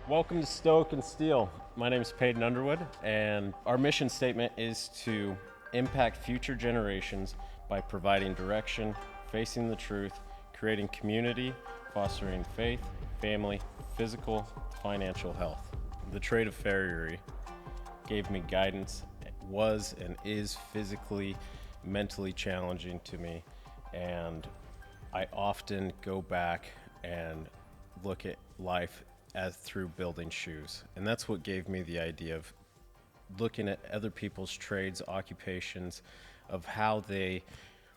Welcome to Stoic and Steel. My name is Peyton Underwood, and our mission statement is to impact future generations by providing direction, facing the truth, creating community, fostering faith, family, physical, financial health. The trade of farriery gave me guidance, was and is physically, mentally challenging to me, and I often go back and look at life as through building shoes. And that's what gave me the idea of looking at other people's trades, occupations, of how they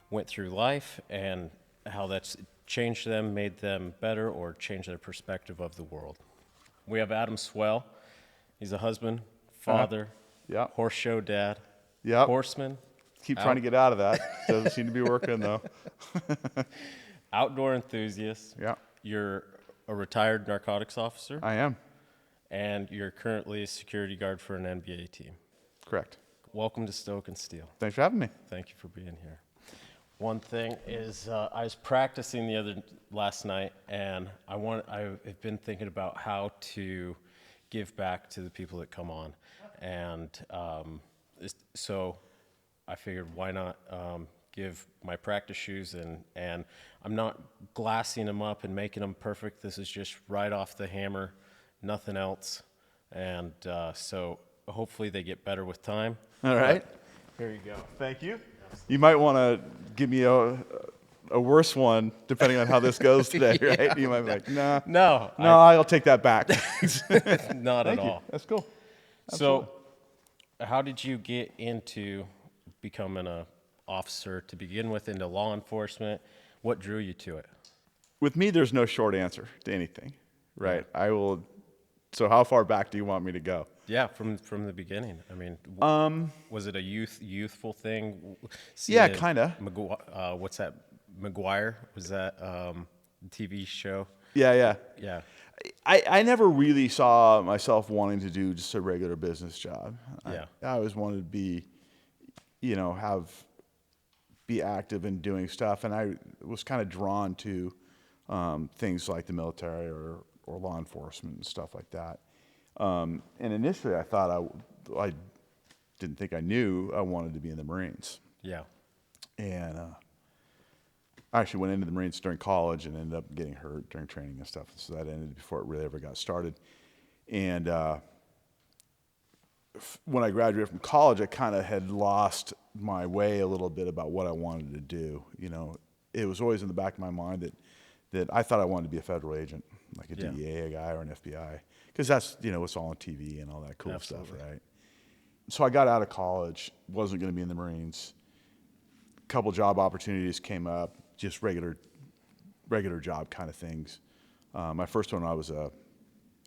went through life and how that's changed them, made them better, or changed their perspective of the world. We have Adam Swail. He's a husband, father, Yep. horse show dad, Yep. horseman, Keep trying to get out of that. Doesn't seem to be working though. outdoor enthusiast. Yeah, You're a retired narcotics officer, I am. and you're currently a security guard for an NBA team. Correct. Welcome to Stoke and Steel. Thanks for having me. Thank you for being here. One thing is, I was practicing last night, and I've been thinking about how to give back to the people that come on, and so I figured, why not give my practice shoes, and I'm not glassing them up and making them perfect. This is just right off the hammer, nothing else, and so hopefully they get better with time. All right. But here you go. Thank you. You might want to give me a worse one, depending on how this goes today, right? You might be like, nah. No, I'll take that back. not at Thank you. all. That's cool. So, how did you get into becoming an officer to begin with, into law enforcement? What drew you to it? With me, there's no short answer to anything, right? I will. So how far back do you want me to go? Yeah, from the beginning. I mean, was it a youthful thing? Yeah, Seeing kinda. What's that? McGuire? Was that TV show? Yeah. Yeah. I never really saw myself wanting to do just a regular business job. Yeah. I always wanted to be, be active in doing stuff, and I was kind of drawn to things like the military or law enforcement and stuff like that. And initially, I thought I didn't think I knew I wanted to be in the Marines, Yeah. and I actually went into the Marines during college and ended up getting hurt during training and stuff. So that ended before it really ever got started. And when I graduated from college, I kind of had lost my way a little bit about what I wanted to do. It was always in the back of my mind that I thought I wanted to be a federal agent, like a Yeah. DEA guy or an FBI, because that's, it's all on TV and all that cool Absolutely. stuff, right? So I got out of college, wasn't going to be in the Marines. A couple job opportunities came up, just regular job kind of things. My first one, I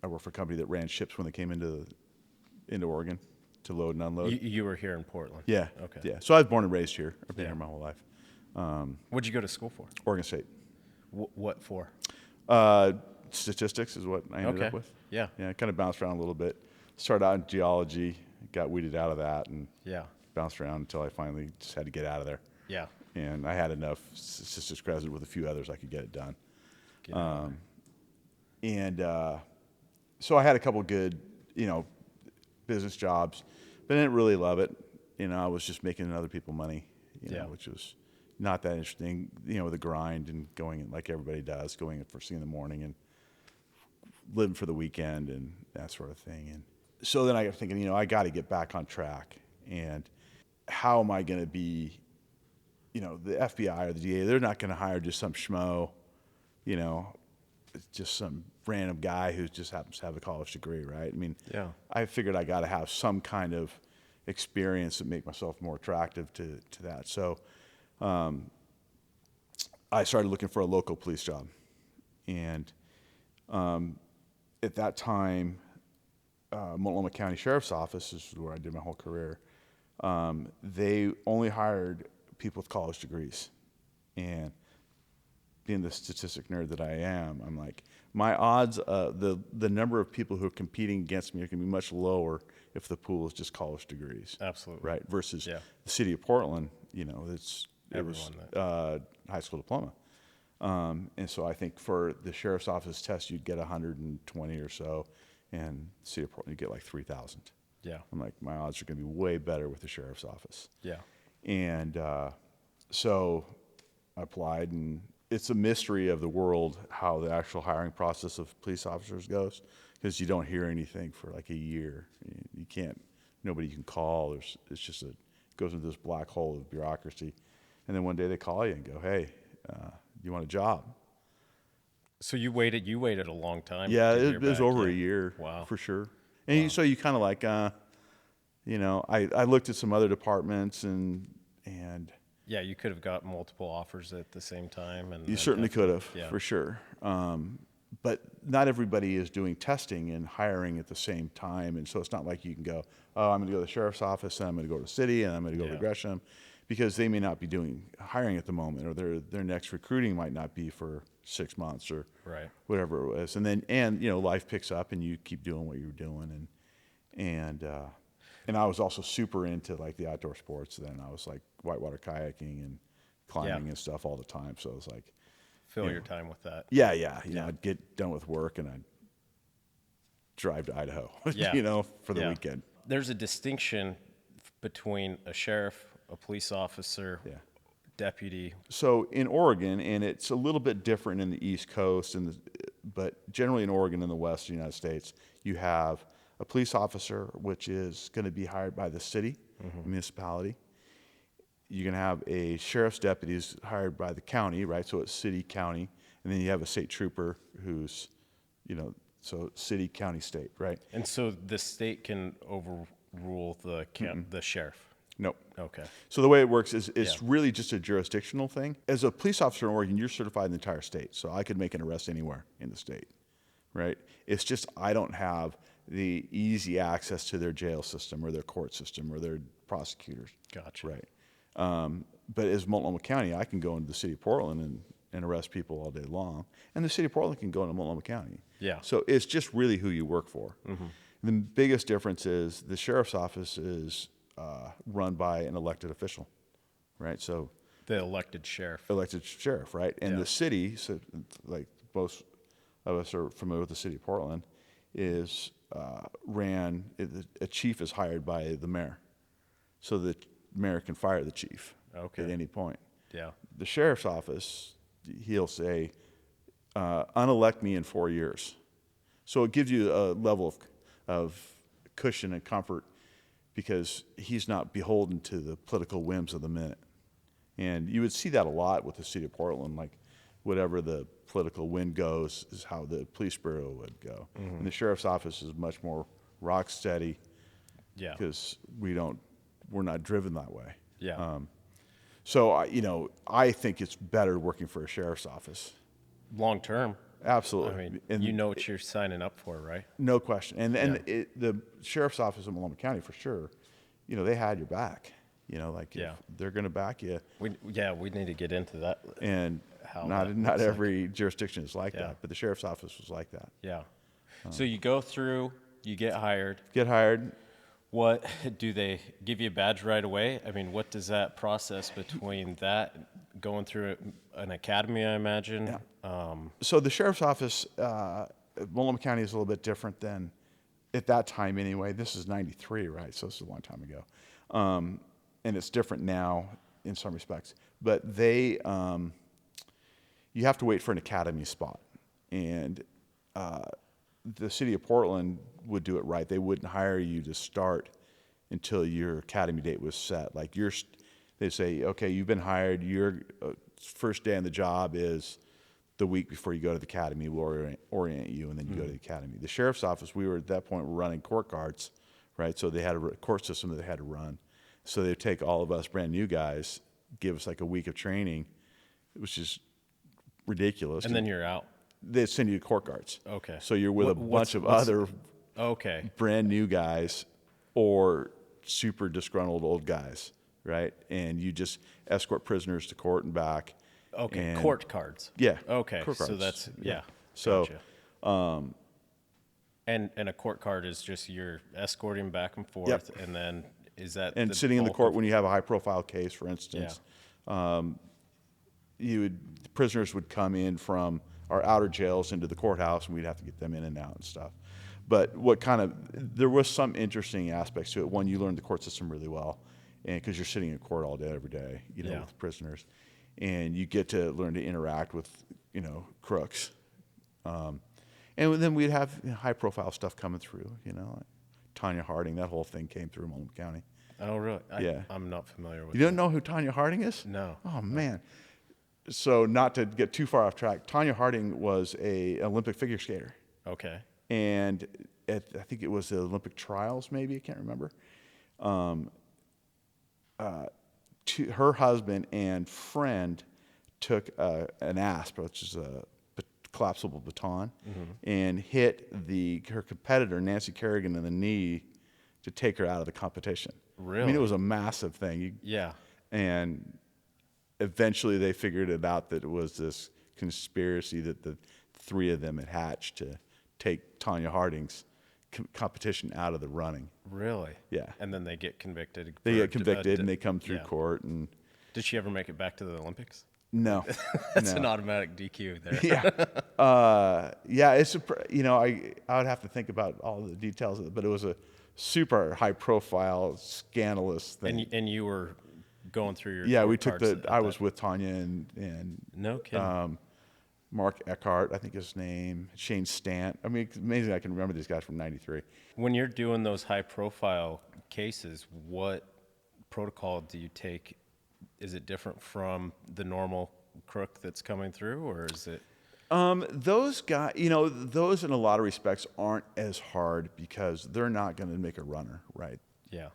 worked for a company that ran ships when they came into Oregon to load and unload. You were here in Portland. Yeah. Okay. Yeah. So I was born and raised here. I've been Yeah. here my whole life. What'd you go to school for? Oregon State. What for? Statistics is what I ended up with. Yeah. Yeah. I kind of bounced around a little bit. Started out in geology, got weeded out of that, and Yeah. bounced around until I finally just had to get out of there. Yeah. And I had enough statistics credit with a few others, I could get it done. So I had a couple good, business jobs, but I didn't really love it. I was just making other people money, which was not that interesting. The grind and going like everybody does, going at first thing in the morning and living for the weekend and that sort of thing. And so then I got thinking, I got to get back on track. And how am I going to be? The FBI or the DA, they're not going to hire just some schmo, just some random guy who just happens to have a college degree, right? I mean, Yeah. I figured I got to have some kind of experience that make myself more attractive to that. So I started looking for a local police job. And at that time, Multnomah County Sheriff's Office, this is where I did my whole career, they only hired people with college degrees. And being the statistic nerd that I am, I'm like, my odds, the number of people who are competing against me are going to be much lower if the pool is just college degrees. Absolutely. Right? Versus Yeah. the city of Portland, it was Everyone high school diploma. And so I think for the sheriff's office test, you'd get 120 or so. and city of Portland, you get like 3,000. Yeah. I'm like, my odds are going to be way better with the sheriff's office. Yeah. And so I applied, and it's a mystery of the world how the actual hiring process of police officers goes, because you don't hear anything for like a year. You can't, nobody you can call. It's just it goes into this black hole of bureaucracy. And then one day they call you and go, hey, you want a job? So you waited a long time? Yeah, to hear it was back, over yeah. a year. Wow. For sure. And so you kind of like, I looked at some other departments and Yeah, you could have got multiple offers at the same time. And you then certainly could have, yeah. for sure. But not everybody is doing testing and hiring at the same time. And so it's not like you can go, oh, I'm going to go to the sheriff's office, and I'm going to go to the city, and I'm going to go to Yeah. Gresham, because they may not be doing hiring at the moment, or their next recruiting might not be for 6 months or Right. whatever it was. And then, life picks up and you keep doing what you're doing. And I was also super into like the outdoor sports then. I was like whitewater kayaking and climbing and stuff all the time. So I was like, Fill your time with that. yeah. I'd get done with work and I'd drive to Idaho, Yeah. for the weekend. There's a distinction between a sheriff, a police officer, Yeah. deputy. So in Oregon, and it's a little bit different in the East Coast, but generally in Oregon and the West of the United States, you have a police officer, which is going to be hired by the city, municipality. You're going to have a sheriff's deputy who's hired by the county, right? So it's city, county. And then you have a state trooper who's, so city, county, state, right? And so the state can overrule the sheriff. Nope. Okay. So the way it works is it's Yeah. really just a jurisdictional thing. As a police officer in Oregon, you're certified in the entire state. So I could make an arrest anywhere in the state, right? It's just I don't have the easy access to their jail system or their court system or their prosecutors. Gotcha. Right. But as Multnomah County, I can go into the city of Portland and arrest people all day long. And the city of Portland can go into Multnomah County. Yeah. So it's just really who you work for. The biggest difference is the sheriff's office is run by an elected official, right? So The elected sheriff. elected sheriff, right? And Yeah. the city, so like most of us are familiar with the city of Portland, is a chief is hired by the mayor. So the mayor can fire the chief Okay. at any point. Yeah. The sheriff's office, he'll say, unelect me in 4 years. So it gives you a level of cushion and comfort because he's not beholden to the political whims of the minute. And you would see that a lot with the city of Portland, like whatever the political wind goes is how the police bureau would go. And the sheriff's office is much more rock steady Yeah. because we're not driven that way. Yeah. So I think it's better working for a sheriff's office. Long term. Absolutely. I mean, And you know what you're signing up for, right? no question. And the sheriff's office in Multnomah County, for sure, they had your back. If Yeah. they're going to back you. We need to get into that. And How not that not looks every jurisdiction is like Yeah. that, but the sheriff's office was like that. Yeah. So you go through, you get hired. Get hired. What do they give you a badge right away? I mean, what does that process between that going through an academy, I imagine? Yeah. So the sheriff's office, Multnomah County is a little bit different than at that time anyway. This is 93, right? So this is a long time ago. And it's different now in some respects. But you have to wait for an academy spot. And the city of Portland would do it right. They wouldn't hire you to start until your academy date was set. Like they say, okay, you've been hired. Your first day on the job is the week before you go to the academy. We'll orient you, and then you go to the academy. The sheriff's office, we were at that point running court cards, right? So they had a court system that they had to run. So they'd take all of us brand new guys, give us like a week of training, which is ridiculous. And then you're out. They'd send you to court guards. Okay. So you're with a bunch of other Okay. brand new guys or super disgruntled old guys, right? And you just escort prisoners to court and back. Okay. And Court cards. Yeah. Okay. court So cards. that's yeah. So Gotcha. And a court card is just you're escorting back and forth, and then is that and the sitting in the bulk court of- when you have a high profile case, for instance, prisoners would come in from our outer jails into the courthouse, and we'd have to get them in and out and stuff. But there was some interesting aspects to it. One, you learned the court system really well, and because you're sitting in court all day, every day, Yeah. with prisoners, and you get to learn to interact with, crooks. And then we'd have high profile stuff coming through, like Tanya Harding, that whole thing came through Multnomah County. Oh, really? Yeah. I'm not familiar with You don't know who Tanya Harding is? No. Oh, man. So not to get too far off track, Tanya Harding was an Olympic figure skater. Okay. And I think it was the Olympic trials, maybe, I can't remember. Her husband and friend took an asp, which is a collapsible baton, and hit her competitor, Nancy Kerrigan, in the knee to take her out of the competition. Really? I mean, it was a massive thing. Yeah. And eventually they figured it out that it was this conspiracy that the three of them had hatched to take Tanya Harding's competition out of the running. Really? Yeah. And then they get convicted. They get convicted and they come through yeah. court. And Did she ever make it back to the Olympics? no. That's no. an automatic DQ there. Yeah. It's I would have to think about all the details of it, but it was a super high profile, scandalous thing. And you were going through your we court took cards I was with Tanya and no kidding. Mark Eckhart, I think his name, Shane Stant. I mean, it's amazing I can remember these guys from '93. When you're doing those high profile cases, what protocol do you take? Is it different from the normal crook that's coming through, or is it? Those guys, those in a lot of respects aren't as hard because they're not going to make a runner, right? Yeah.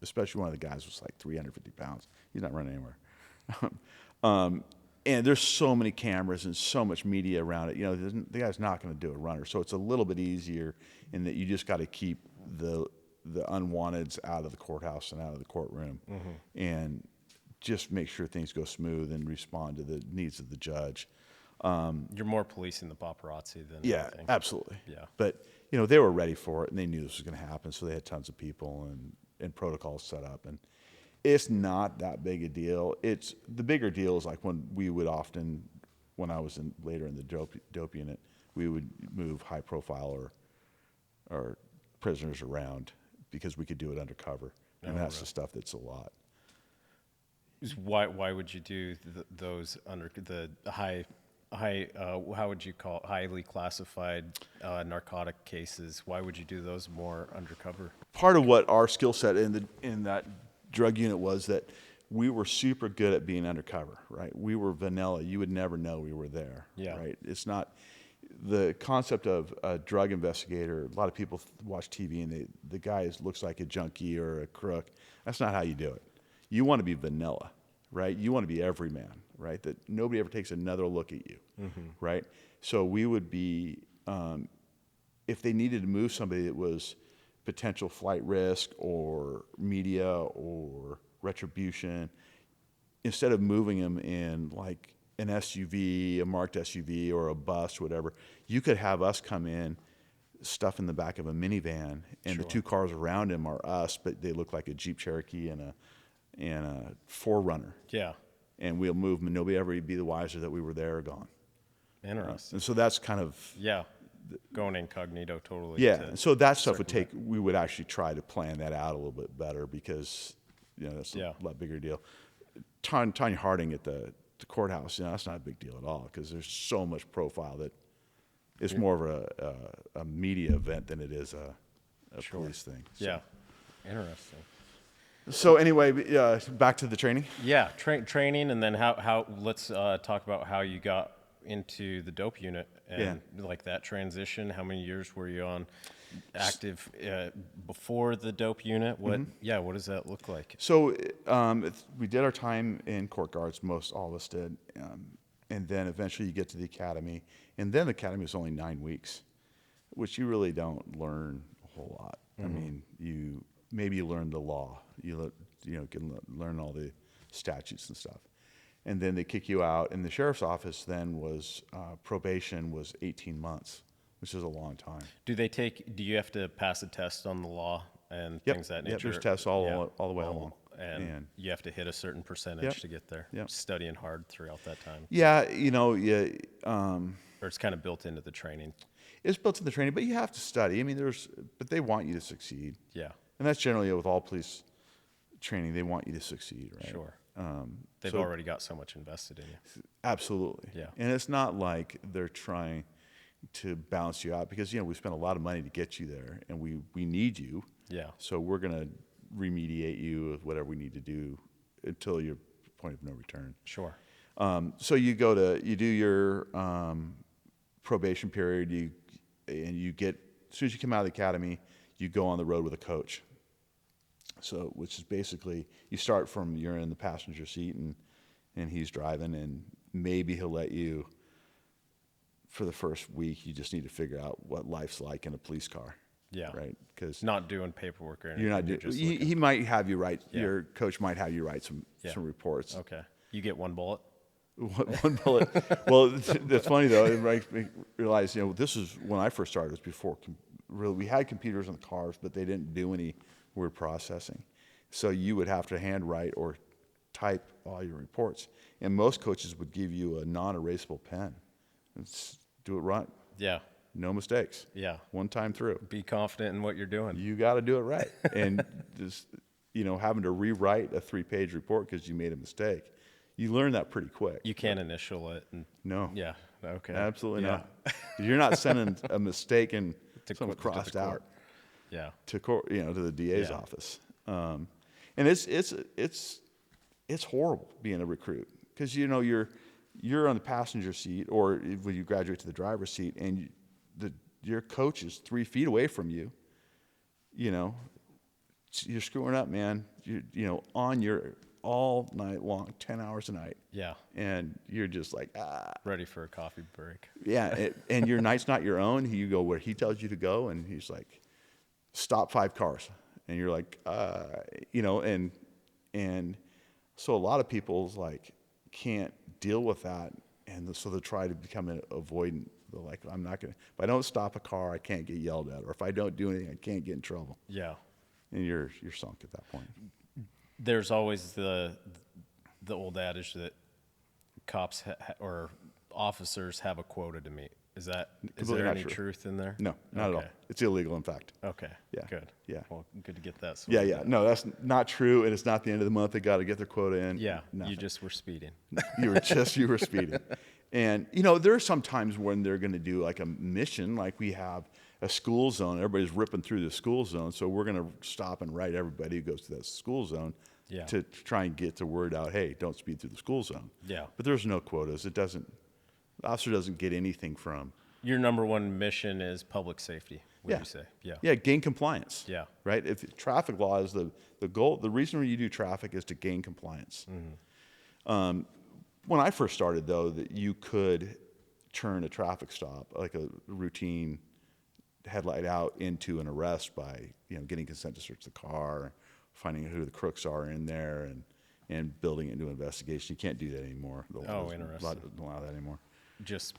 Especially one of the guys was like 350 pounds. He's not running anywhere. And there's so many cameras and so much media around it. The guy's not going to do a runner. So it's a little bit easier in that you just got to keep the unwanteds out of the courthouse and out of the courtroom, and just make sure things go smooth and respond to the needs of the judge. You're more policing the paparazzi than anything. Absolutely. Yeah. But they were ready for it and they knew this was going to happen, so they had tons of people and protocols set up, and it's not that big a deal. It's the bigger deal is like when I was later in the dope unit, we would move high profile or prisoners around because we could do it undercover, and that's the stuff that's a lot. Why would you do those under the high how would you call it, highly classified narcotic cases? Why would you do those more undercover? Part of what our skill set in that drug unit was that we were super good at being undercover, right? We were vanilla. You would never know we were there, right? It's not the concept of a drug investigator. A lot of people watch TV and the guy looks like a junkie or a crook. That's not how you do it. You want to be vanilla, right? You want to be everyman, right? That nobody ever takes another look at you, right? So we would be, if they needed to move somebody that was potential flight risk or media or retribution, instead of moving them in like an SUV, a marked SUV or a bus, whatever, you could have us come in, stuff in the back of a minivan, and the two cars around him are us, but they look like a Jeep Cherokee and a 4Runner. Yeah. And we'll move them, and nobody ever be the wiser that we were there or gone. Interesting. And so that's kind of going incognito totally. Yeah. So that stuff we would actually try to plan that out a little bit better because that's a lot bigger deal. Tanya Harding at the courthouse, that's not a big deal at all because there's so much profile that it's more of a media event than it is a police thing. So. Yeah. Interesting. So anyway, back to the training. Yeah, training, and then how let's talk about how you got into the dope unit and like that transition. How many years were you on active before the dope unit? What does that look like? So we did our time in court guards, all of us did, and then eventually you get to the academy, and then the academy is only 9 weeks, which you really don't learn a whole lot. I mean, you learn the law, can learn all the statutes and stuff. And then they kick you out. And the sheriff's office then was, probation was 18 months, which is a long time. Do you have to pass a test on the law and things of that nature? Yep, there's tests all the way along. And you have to hit a certain percentage to get there. Yep. Studying hard throughout that time. Yeah, Or it's kind of built into the training. It's built in the training, but you have to study. I mean, but they want you to succeed. Yeah. And that's generally with all police training. They want you to succeed, right? Sure. They've So already got so much invested in you. absolutely. Yeah. And it's not like they're trying to balance you out because, we spent a lot of money to get you there and we need you. Yeah. So we're going to remediate you with whatever we need to do until your point of no return. Sure. So you do your probation period, and as soon as you come out of the academy, you go on the road with a coach. So, which is basically, you're in the passenger seat and he's driving, and maybe he'll let you, for the first week, you just need to figure out what life's like in a police car. Yeah. Right? Because Not doing paperwork or anything. you're not doing, just he might have you write, Yeah. your coach might have you write some reports. Okay. You get one bullet? One bullet. Well, that's funny though. It makes me realize, this is when I first started. It was before really we had computers in the cars, but they didn't do any word processing. So you would have to handwrite or type all your reports. And most coaches would give you a non-erasable pen. Do it right. Yeah. No mistakes. Yeah. One time through. Be confident in what you're doing. You got to do it right. And just having to rewrite a 3-page report because you made a mistake. You learn that pretty quick. You can't initial it. No. Yeah. Okay. Absolutely Yeah. not. You're not sending a mistake and something to crossed the out court. Yeah. to court, to the DA's Yeah. office. And it's horrible being a recruit because you're on the passenger seat, or when you graduate to the driver's seat, and your coach is 3 feet away from you. You're screwing up, man. On your all night long, 10 hours a night. Yeah. And you're just like, Ready for a coffee break. Yeah, and your night's not your own. You go where he tells you to go, and he's like, stop 5 cars. And you're like, and so a lot of people can't deal with that, and so they try to become an avoidant. They're like, I'm not gonna. If I don't stop a car, I can't get yelled at, or if I don't do anything, I can't get in trouble. Yeah. And you're sunk at that point. There's always the old adage that cops or officers have a quota to meet. Is there Completely any not true. truth in there? No, not at all. Okay. It's illegal, in fact. Okay. Yeah. Good. Yeah. Well, good to get that. Yeah, sorted yeah. out. No, that's not true, and it's not the end of the month. They got to get their quota in. Yeah. Nothing. You just were speeding. You were speeding. And, there are some times when they're going to do like a mission, like we have a school zone. Everybody's ripping through the school zone, so we're going to stop and write everybody who goes to that school zone to try and get the word out, hey, don't speed through the school zone. Yeah. But there's no quotas. The officer doesn't get anything from. Your number one mission is public safety, would you say? Yeah. Yeah, gain compliance. Yeah. Right? If traffic law is the goal, the reason you do traffic is to gain compliance. Mm-hmm. When I first started, though, that you could turn a traffic stop, like a routine headlight out, into an arrest by, getting consent to search the car, finding out who the crooks are in there, and building it into an investigation. You can't do that anymore. The law doesn't allow that anymore. Just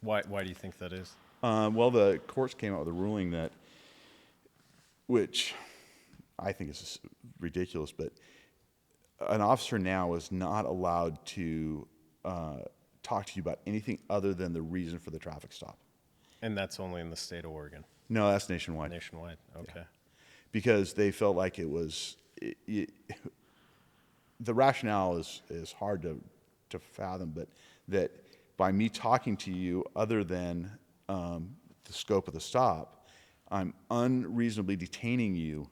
why do you think that is? Well, the courts came out with a ruling which I think is ridiculous, but an officer now is not allowed to talk to you about anything other than the reason for the traffic stop. And that's only in the state of Oregon. No, that's nationwide. Nationwide. Okay. Yeah. Because they felt like it was the rationale is hard to fathom, but that by me talking to you, other than the scope of the stop, I'm unreasonably detaining you,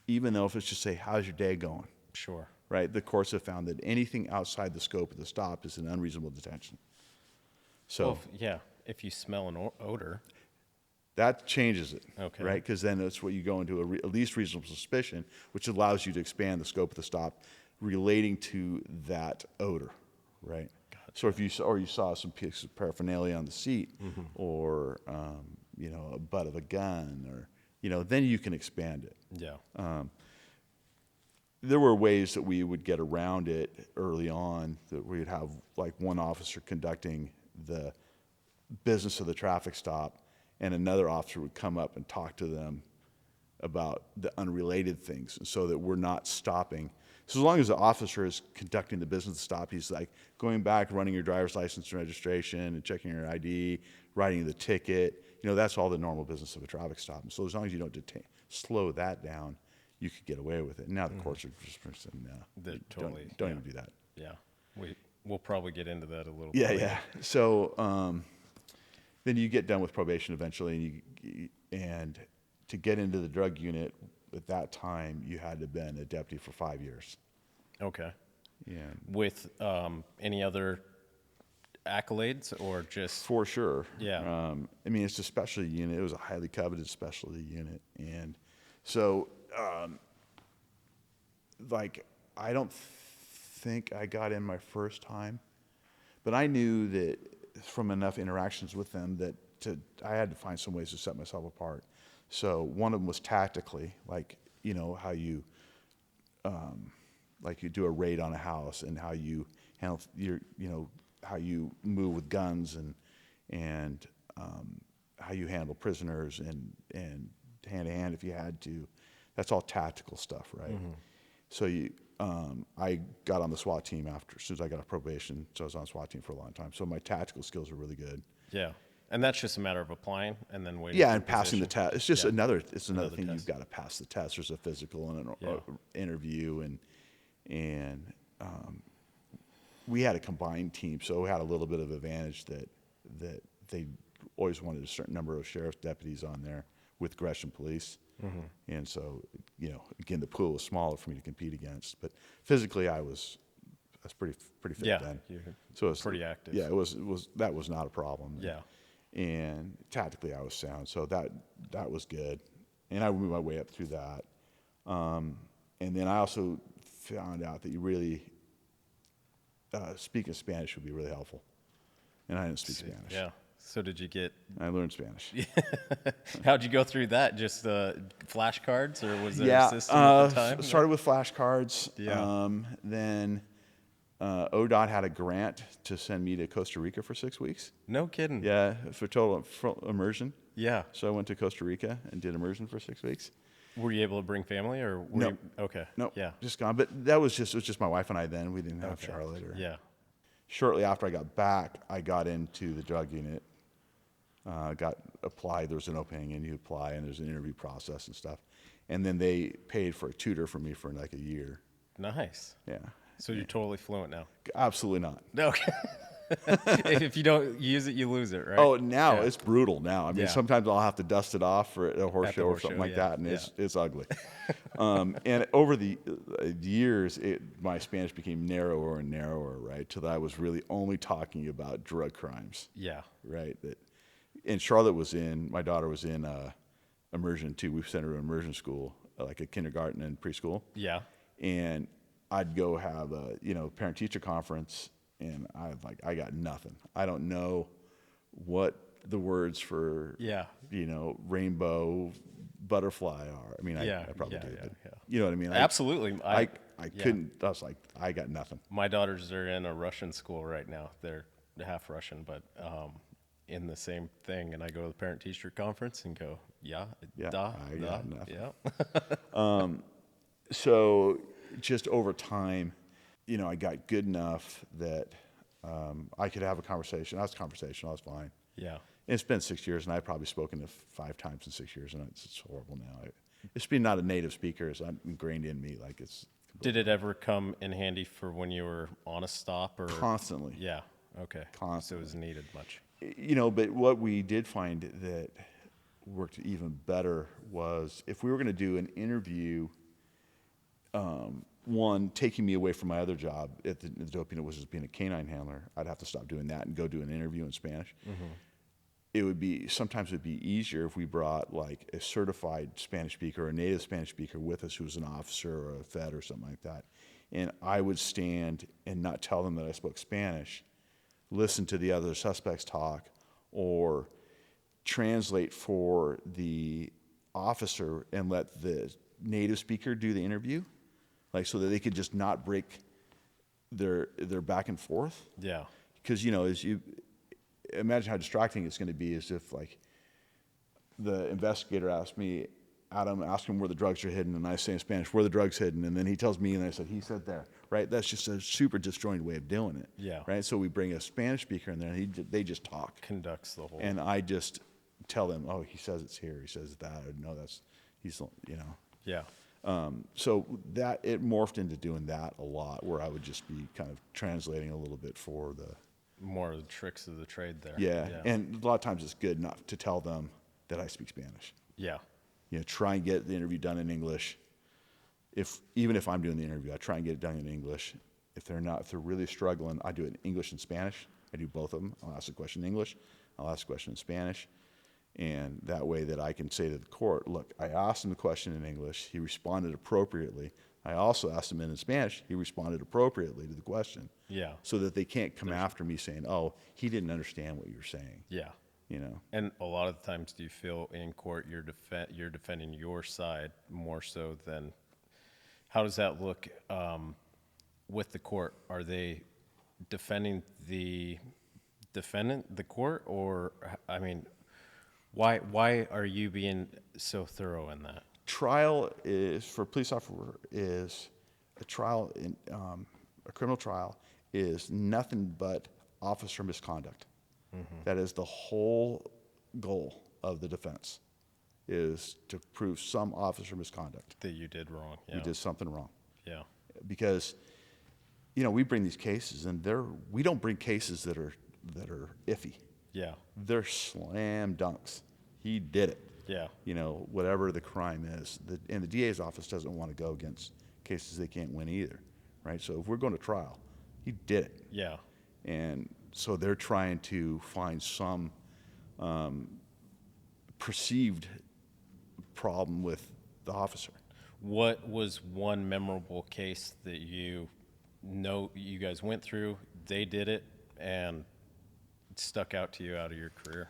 even though if it's just say, how's your day going? Sure. Right? The courts have found that anything outside the scope of the stop is an unreasonable detention. So if you smell an odor. that changes it. Okay. Right? Because then that's what you go into a least reasonable suspicion, which allows you to expand the scope of the stop relating to that odor. Right? Gotcha. So if you saw some piece of paraphernalia on the seat, mm-hmm. or a butt of a gun, or then you can expand it. Yeah. There were ways that we would get around it early on, that we would have like one officer conducting the business of the traffic stop, and another officer would come up and talk to them about the unrelated things, and so that we're not stopping. So as long as the officer is conducting the business stop, he's like going back, running your driver's license and registration and checking your ID, writing the ticket. That's all the normal business of a traffic stop. And so as long as you don't slow that down, you could get away with it. And now the courts are just saying, no, don't even do that. Yeah. We'll probably get into that a little Yeah, bit. yeah. So then you get done with probation eventually, and to get into the drug unit at that time, you had to have been a deputy for 5 years. Okay. Yeah. With any other accolades or just? For sure. Yeah. It's a specialty unit. It was a highly coveted specialty unit. And so, I don't think I got in my first time, but I knew that from enough interactions with them that I had to find some ways to set myself apart. So one of them was tactically, how you, you do a raid on a house and how you handle how you move with guns and how you handle prisoners and hand to hand if you had to. That's all tactical stuff, right? Mm-hmm. So I got on the SWAT team as soon as I got off probation. So I was on the SWAT team for a long time. So my tactical skills are really good. Yeah. And that's just a matter of applying and then waiting. Yeah, and passing the test. It's just another thing. Test. You've got to pass the test. There's a physical and an interview, and we had a combined team, so we had a little bit of advantage that they always wanted a certain number of sheriff's deputies on there with Gresham Police, and so again the pool was smaller for me to compete against, but physically I was pretty fit then. So it was pretty active. Yeah, it was that was not a problem. Yeah. And tactically I was sound, so that was good, and I moved my way up through that. And then I also found out that you really speaking Spanish would be really helpful, and I didn't speak Spanish. Yeah. So did you get? I learned Spanish. How'd you go through that? Just flashcards, or was there a system at the time? Started with flashcards. Yeah. Then ODOT had a grant to send me to Costa Rica for 6 weeks. No kidding. Yeah, for total immersion. Yeah. So I went to Costa Rica and did immersion for 6 weeks. Were you able to bring family, or No? Okay. No. Yeah. Just gone. But it was just my wife and I then. We didn't have Charlotte. Yeah. Shortly after I got back, I got into the drug unit. Got applied. There was an opening, and you apply, and there's an interview process and stuff. And then they paid for a tutor for me for like a year. Nice. Yeah. So you're totally fluent now? Absolutely not. Okay. If you don't use it, you lose it, right? Oh, now it's brutal now. I mean, Yeah. sometimes I'll have to dust it off for a horse show or something like that, and it's ugly. And over the years, my Spanish became narrower and narrower, right, till I was really only talking about drug crimes. Yeah. Right. And Charlotte my daughter was in immersion too. We sent her to immersion school, like a kindergarten and preschool. Yeah. And I'd go have a parent-teacher conference, and I got nothing. I don't know what the words for rainbow, butterfly are. I mean, I probably do, but you know what I mean? Absolutely. I couldn't. I was like, I got nothing. My daughters are in a Russian school right now. They're half Russian, but in the same thing. And I go to the parent-teacher conference and go, I got nothing. Yeah. So just over time, I got good enough that I could have a conversation. I was conversational. I was fine. Yeah. And it's been 6 years, and I've probably spoken to 5 times in 6 years, and it's horrible now. It's been not a native speaker. It's ingrained in me. Did it ever come in handy for when you were on a stop or constantly? Yeah. Okay. Constantly. So it was needed much. But what we did find that worked even better was if we were going to do an interview, one, taking me away from my other job at the dope unit, which was being a canine handler, I'd have to stop doing that and go do an interview in Spanish. Mm-hmm. Sometimes it would be easier if we brought like a certified Spanish speaker or a native Spanish speaker with us who was an officer or a fed or something like that. And I would stand and not tell them that I spoke Spanish, listen to the other suspects talk, or translate for the officer and let the native speaker do the interview, so that they could just not break their back and forth. Yeah. Because as you imagine how distracting it's going to be, is if the investigator asked me, Adam asked him where the drugs are hidden, and I say in Spanish, where the drugs hidden, and then he tells me, and I said, he said there, right? That's just a super disjointed way of doing it, Yeah. right? So we bring a Spanish speaker in there, and they just talk. Conducts the whole. And I just tell them, oh, he says it's here, he says that, or no, he's, you know. Yeah. So that, it morphed into doing that a lot, where I would just be kind of translating a little bit for the... More of the tricks of the trade there. Yeah, and a lot of times it's good not to tell them that I speak Spanish. Yeah. You know, try and get the interview done in English. Even if I'm doing the interview, I try and get it done in English. If they're really struggling, I do it in English and Spanish. I do both of them. I'll ask a question in English. I'll ask a question in Spanish. And that way that I can say to the court, look, I asked him the question in English. He responded appropriately. I also asked him in Spanish. He responded appropriately to the question. Yeah. So that they can't come after me saying, oh, he didn't understand what you were saying. Yeah. You know. And a lot of times, do you feel in court you're defending your side more so than? How does that look with the court? Are they defending the defendant, the court, or I mean, why are you being so thorough in that? Trial is, for a police officer, is a trial in a criminal trial is nothing but officer misconduct. Mm-hmm. That is the whole goal of the defense, is to prove some officer misconduct. That you did wrong. Yeah. We did something wrong. Yeah. Because, you know, we bring these cases, and we don't bring cases that are iffy. Yeah. They're slam dunks. He did it. Yeah. You know, whatever the crime is. And the DA's office doesn't want to go against cases they can't win either, right? So if we're going to trial, he did it. Yeah. And so they're trying to find some perceived problem with the officer. What was one memorable case that you guys went through, they did it, and it stuck out to you out of your career?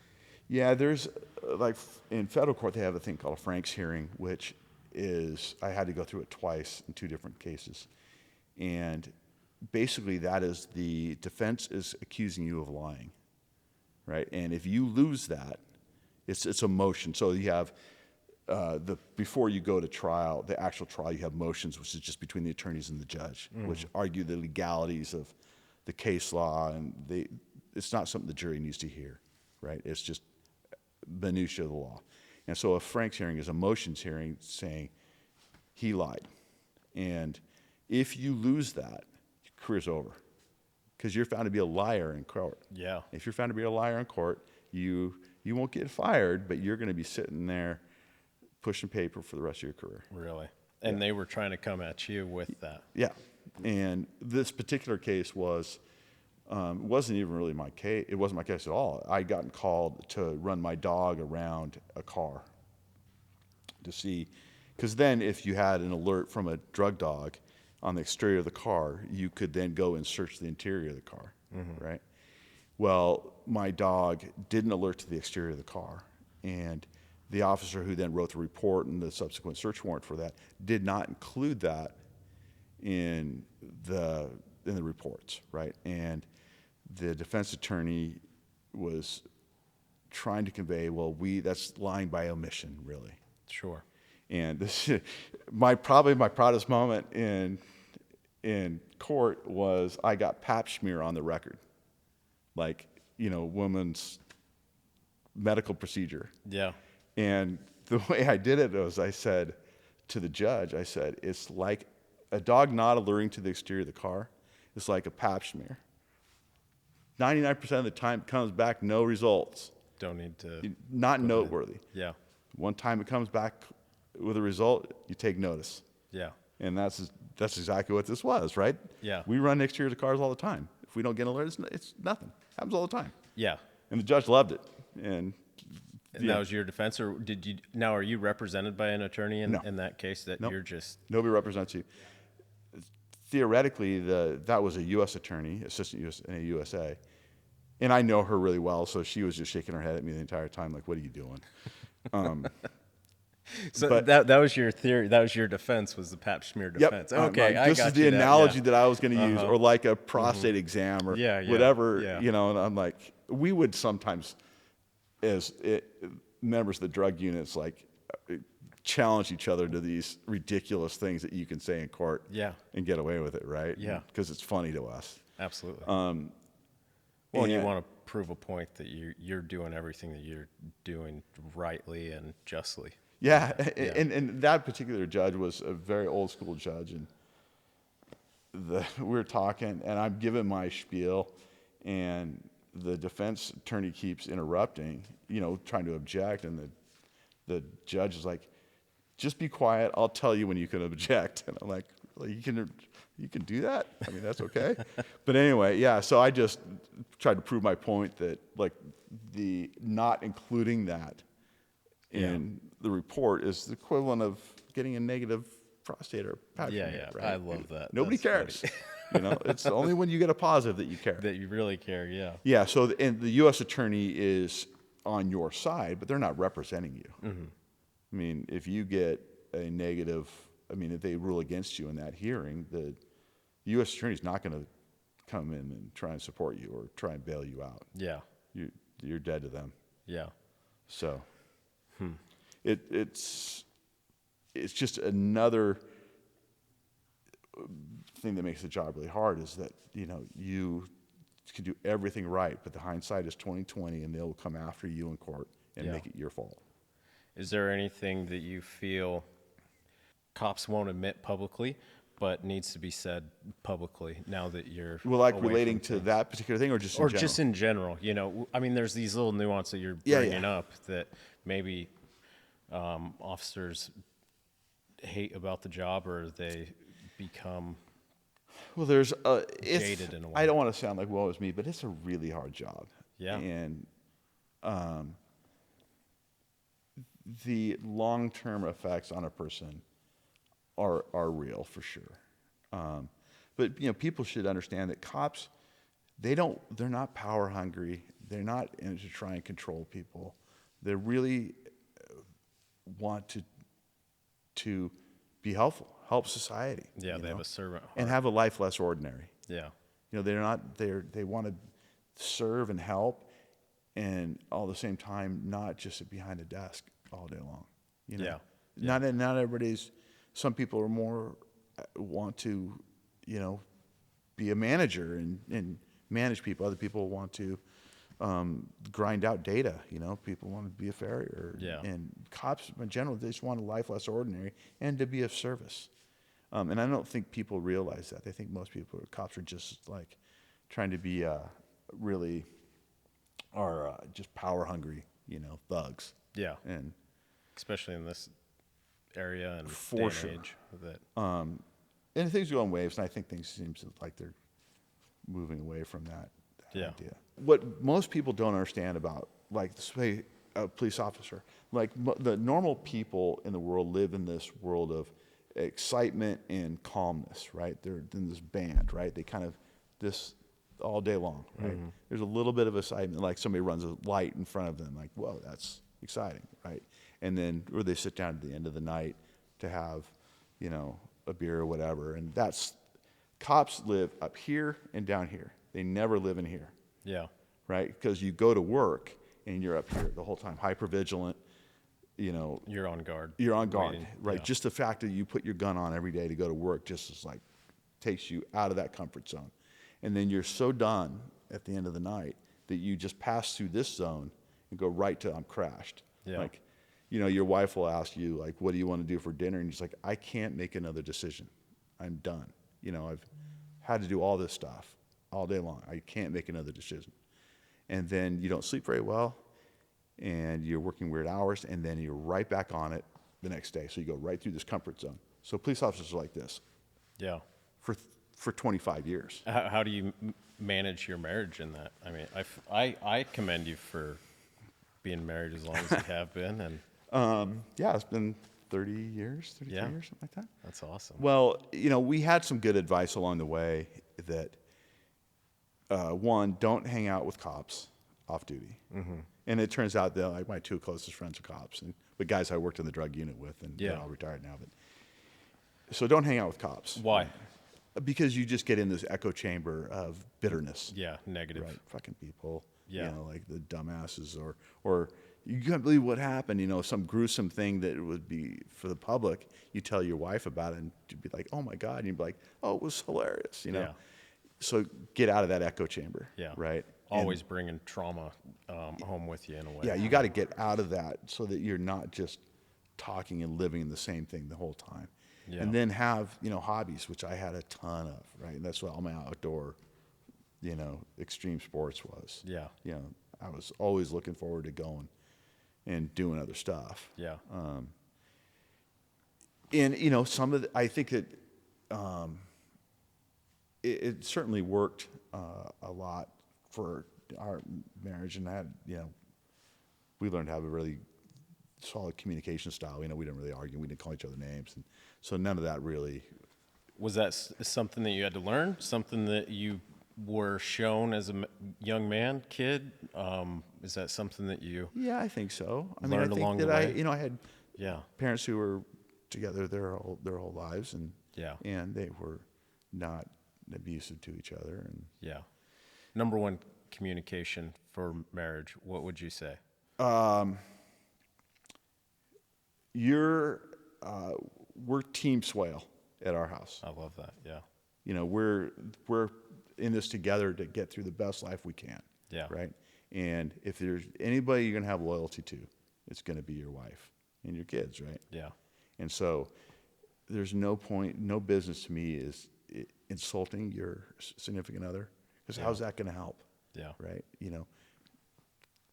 Yeah, there's, like, in federal court, they have a thing called a Frank's hearing, which is, I had to go through it twice in 2 different cases. And basically that is, the defense is accusing you of lying, right? And if you lose that, it's a motion. So you have, before you go to trial, the actual trial, you have motions, which is just between the attorneys and the judge, which argue the legalities of the case law, and it's not something the jury needs to hear, right? It's just minutia of the law. And so a Frank's hearing is a motions hearing saying he lied. And if you lose that, your career's over, because you're found to be a liar in court. Yeah. If you're found to be a liar in court, you won't get fired, but you're going to be sitting there pushing paper for the rest of your career. Really? And they were trying to come at you with that. Yeah. And this particular case wasn't even really my case. It wasn't my case at all. I'd gotten called to run my dog around a car to see, because then if you had an alert from a drug dog on the exterior of the car, you could then go and search the interior of the car, right? Well, my dog didn't alert to the exterior of the car, and the officer who then wrote the report and the subsequent search warrant for that did not include that in the reports, right? And the defense attorney was trying to convey, well, that's lying by omission, really. Sure. And this, probably my proudest moment in court was I got pap smear on the record, like, you know, woman's medical procedure. Yeah. And the way I did it was, I said to the judge, I said, it's like a dog not alerting to the exterior of the car. It's like a pap smear. 99% of the time it comes back no results. Don't need to. Not noteworthy. Yeah. One time it comes back with a result, you take notice. Yeah. And that's exactly what this was, right? Yeah. We run exterior to cars all the time. If we don't get an alert, it's nothing. Happens all the time. Yeah. And the judge loved it. And that was your defense, or are you represented by an attorney in that case that Nope. you're just... Nobody represents you. Theoretically, that was a U.S. attorney, assistant U.S. in a USA. And I know her really well, so she was just shaking her head at me the entire time, like, what are you doing? So that was your theory, that was your defense, was the pap smear defense. Yep. Okay, I this got is the you analogy that I was going to use, or like a prostate exam or whatever, you know, and I'm like, we would sometimes, as members of the drug units, like, challenge each other to these ridiculous things that you can say in court Yeah. and get away with it, right? Yeah. Because it's funny to us. Absolutely. Well, and you want to prove a point that you're doing everything that you're doing rightly and justly. Yeah, and that particular judge was a very old school judge, and we were talking, and I'm giving my spiel, and the defense attorney keeps interrupting, trying to object, and the judge is like, "Just be quiet. I'll tell you when you can object." And I'm like, "Really, you can do that? I mean, that's okay." But anyway, yeah. So I just tried to prove my point that like the not including that in the report is the equivalent of getting a negative prostate or patch. Yeah. Right? I love that. Nobody That's cares. It's only when you get a positive that you care. that you really care. Yeah. Yeah. So and the U.S. attorney is on your side, but they're not representing you. Mm-hmm. I mean, if you get a negative, if they rule against you in that hearing, the U.S. attorney is not going to come in and try and support you or try and bail you out. Yeah. You're dead to them. Yeah. So it's just another thing that makes the job really hard is that you can do everything right, but the hindsight is 20/20, and they'll come after you in court and make it your fault. Is there anything that you feel cops won't admit publicly, but needs to be said publicly now that you're relating to that particular thing, or just in general? Just in general? There's these little nuances that you're bringing up that maybe officers hate about the job, or they become there's jaded in a way. I don't want to sound like woe is me, but it's a really hard job. Yeah. And the long-term effects on a person are real for sure. But people should understand that cops, they're not power hungry. They're not in it to try and control people. They really want to be helpful, help society. Yeah, they have a servant heart. And have a life less ordinary. Yeah. They want to serve and help, and all the same time not just sit behind a desk all day long. Yeah. Not everybody's. Some people are more want to, be a manager and manage people. Other people want to grind out data. People want to be a farrier. Yeah. And cops in general, they just want a life less ordinary and to be of service. And I don't think people realize that. They think most cops are just like trying to be really just power hungry, thugs. Yeah. And especially in this area and for day and sure. age that And things go in waves, and I think things seem like they're moving away from that idea. What most people don't understand about, like, say, a police officer, like the normal people in the world live in this world of excitement and calmness, right? They're in this band, right? They kind of this all day long, right? Mm-hmm. There's a little bit of excitement, like somebody runs a light in front of them, like, whoa, that's exciting, right? And then, or they sit down at the end of the night to have, a beer or whatever. And cops live up here and down here. They never live in here. Yeah. Right? Because you go to work and you're up here the whole time, hypervigilant, You're on guard. You're on guard, waiting. right? Yeah. Just the fact that you put your gun on every day to go to work just is like, takes you out of that comfort zone. And then you're so done at the end of the night that you just pass through this zone and go right to, I'm crashed. Yeah. Like, your wife will ask you, like, what do you want to do for dinner? And you're just like, I can't make another decision. I'm done. I've had to do all this stuff all day long. I can't make another decision. And then you don't sleep very well, and you're working weird hours, and then you're right back on it the next day. So you go right through this comfort zone. So police officers are like this. Yeah. For 25 years. How do you manage your marriage in that? I mean, I commend you for being married as long as you have been, and yeah, it's been 30 years, 33 years, something like that. That's awesome. Well, we had some good advice along the way that, one, don't hang out with cops off duty. Mm-hmm. And it turns out that like my two closest friends are cops, but guys I worked in the drug unit with, and they're all retired now. So don't hang out with cops. Why? Because you just get in this echo chamber of bitterness. Yeah, negative. Right? Fucking people. Yeah. Like the dumbasses or you couldn't believe what happened. You know, some gruesome thing that would be for the public. You tell your wife about it, and you'd be like, "Oh my God!" And you'd be like, "Oh, it was hilarious." You know. Yeah. So get out of that echo chamber. Yeah. Right. Always bringing trauma home with you in a way. Yeah, you got to get out of that so that you're not just talking and living in the same thing the whole time. Yeah. And then have, you know, hobbies, which I had a ton of, right? And that's what all my outdoor, you know, extreme sports was. Yeah. You know, I was always looking forward to going and doing other stuff. Yeah. And, you know, I think that it certainly worked a lot for our marriage, and that, you know, we learned to have a really solid communication style. You know, we didn't really argue. We didn't call each other names. And so none of that really. Was that something that you had to learn? Something that you were shown as a young man, kid? Is that something that you Yeah, I think so. I learned mean, I think along that the way? you know, I had Yeah. parents who were together their whole lives, and Yeah. and they were not abusive to each other. And Yeah. Number one communication for marriage, what would you say? We're Team Swail at our house. I love that. Yeah. You know, we're in this together to get through the best life we can. Yeah. Right. And if there's anybody you're gonna have loyalty to, it's gonna be your wife and your kids, right? Yeah. And so there's no business to me is insulting your significant other, because how's that gonna help? Yeah. Right. You know,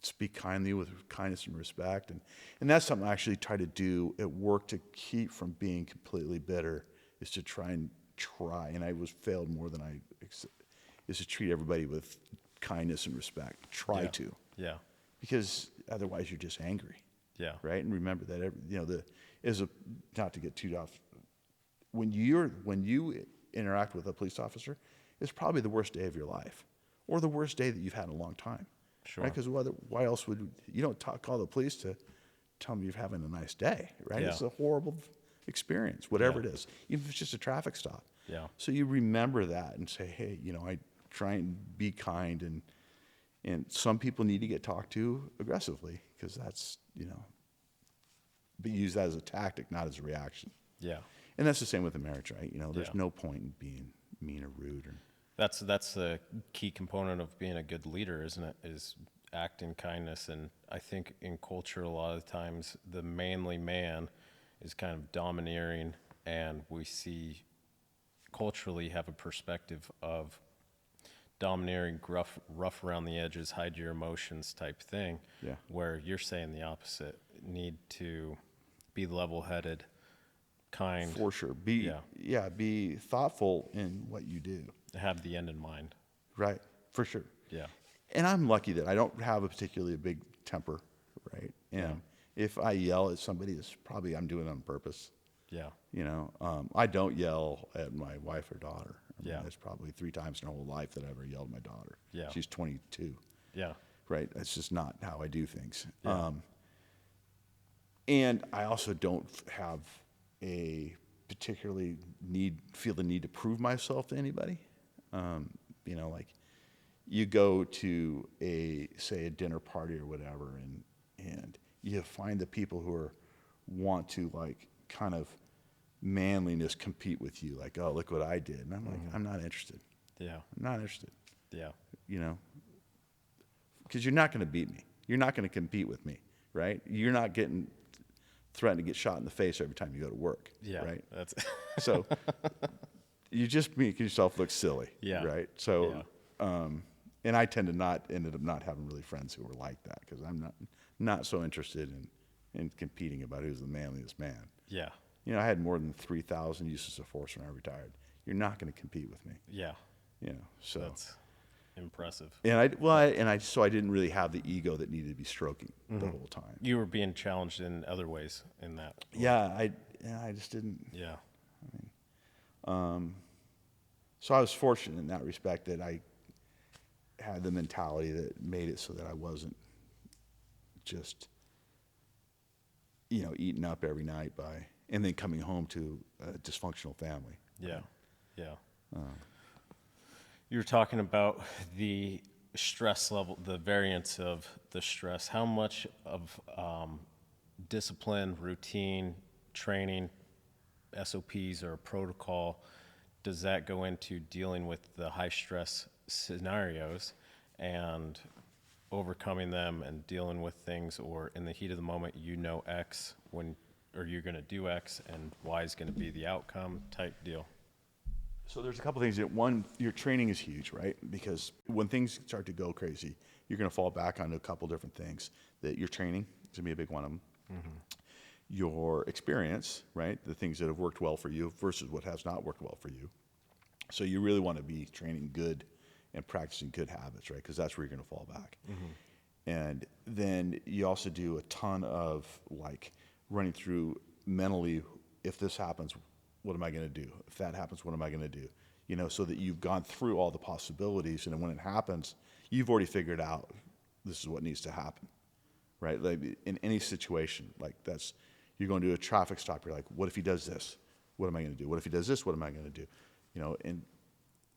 speak kindly with kindness and respect, and that's something I actually try to do at work to keep from being completely bitter, is to try, and I was failed more than is to treat everybody with kindness and respect. Try Yeah. to, Yeah. because otherwise you're just angry. Yeah. Right. And remember that not to get too off, when you interact with a police officer, it's probably the worst day of your life, or the worst day that you've had in a long time. Sure. Right? Because why else would you don't call the police to tell them you're having a nice day, right? Yeah. It's a horrible experience, whatever Yeah. it is, even if it's just a traffic stop. Yeah. So you remember that and say, hey, you know, I try and be kind, and some people need to get talked to aggressively, because that's, you know, but use that as a tactic, not as a reaction. Yeah. And that's the same with the marriage, right? You know, there's Yeah. no point in being mean or rude. That's a key component of being a good leader, isn't it? Is act in kindness. And I think in culture, a lot of times, the manly man is kind of domineering, and we see culturally have a perspective of domineering, rough around the edges, hide your emotions type thing. Yeah. Where you're saying the opposite, need to be level-headed, kind, For sure. Be thoughtful in what you do. have the end in mind. Right. For sure. Yeah. And I'm lucky that I don't have a particularly big temper, right? And if I yell at somebody, it's probably I'm doing it on purpose. Yeah. You know, I don't yell at my wife or daughter. I mean, Yeah. That's probably 3 times in her whole life that I ever yelled at my daughter. Yeah. She's 22. Yeah. Right? That's just not how I do things. Yeah. And I also don't have a particularly feel the need to prove myself to anybody. You know, like you go to say a dinner party or whatever, and you find the people who want to, like, kind of manliness compete with you, like, oh, look what I did. And I'm like, I'm not interested. Yeah. I'm not interested. Yeah. You know, because you're not going to beat me. You're not going to compete with me, right? You're not getting threatened to get shot in the face every time you go to work. Yeah. Right. That's So you just make yourself look silly. Yeah. Right. So, and I ended up not having really friends who were like that, because I'm not so interested in competing about who's the manliest man. yeah. You know, I had more than 3,000 uses of force when I retired. You're not going to compete with me. Yeah. You know. So. That's impressive. And I didn't really have the ego that needed to be stroking the whole time. You were being challenged in other ways in that. Yeah, I just didn't. Yeah. So I was fortunate in that respect, that I had the mentality that made it so that I wasn't just, you know, eaten up every night and then coming home to a dysfunctional family. Yeah. Yeah. You were talking about the stress level, the variance of the stress, how much of discipline, routine, training, SOPs or protocol does that go into dealing with the high stress scenarios and overcoming them and dealing with things, or in the heat of the moment, X when, or you're going to do X and Y is going to be the outcome type deal? So there's a couple things. One, your training is huge, right? Because when things start to go crazy, you're going to fall back onto a couple different things. That your training is going to be a big one of them. Mm-hmm. Your experience, right? The things that have worked well for you versus what has not worked well for you. So you really want to be training good and practicing good habits, right? Because that's where you're going to fall back. Mm-hmm. And then you also do a ton of like running through mentally, if this happens, what am I going to do? If that happens, what am I going to do? You know, so that you've gone through all the possibilities, and when it happens, you've already figured out this is what needs to happen, right? Like in any situation, like that's, you're going to do a traffic stop. You're like, what if he does this? What am I going to do? What if he does this? What am I going to do? You know, and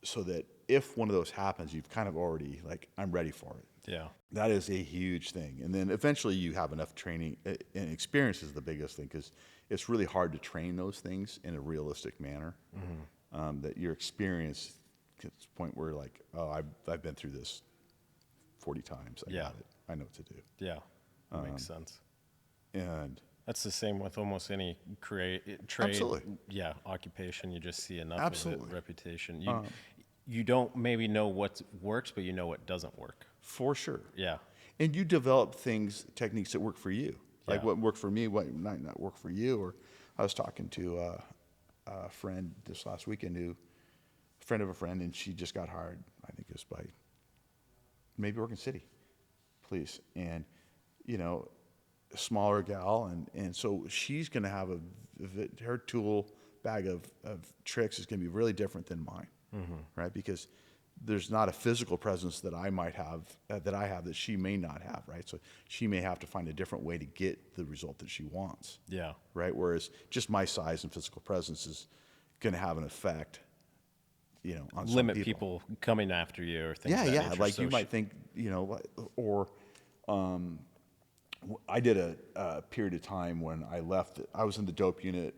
so that if one of those happens, you've kind of already like, I'm ready for it. Yeah. That is a huge thing. And then eventually you have enough training, and experience is the biggest thing, because it's really hard to train those things in a realistic manner. Mm-hmm. That your experience gets to the point where like, oh, I've been through this 40 times. I got it. I know what to do. Yeah. That makes sense. And that's the same with almost any trade. Absolutely. Yeah. Occupation. You just see enough Absolutely. of it. Reputation. You don't maybe know what works, but you know what doesn't work. For sure. Yeah. And you develop techniques that work for you. Like Yeah. what worked for me, what might not work for you. Or I was talking to a friend this last weekend, a friend of a friend, and she just got hired, I think it was by maybe Oregon City Police. And, you know, a smaller gal. And so she's going to have her tool bag of tricks is going to be really different than mine. Mm-hmm. Right? Because there's not a physical presence that I might have, that she may not have, right? So she may have to find a different way to get the result that she wants. Yeah. Right? Whereas just my size and physical presence is going to have an effect, you know, on limit some people. coming after you or things. Yeah, of that yeah. nature. Like So you might think, you know, or I did a period of time when I left. I was in the dope unit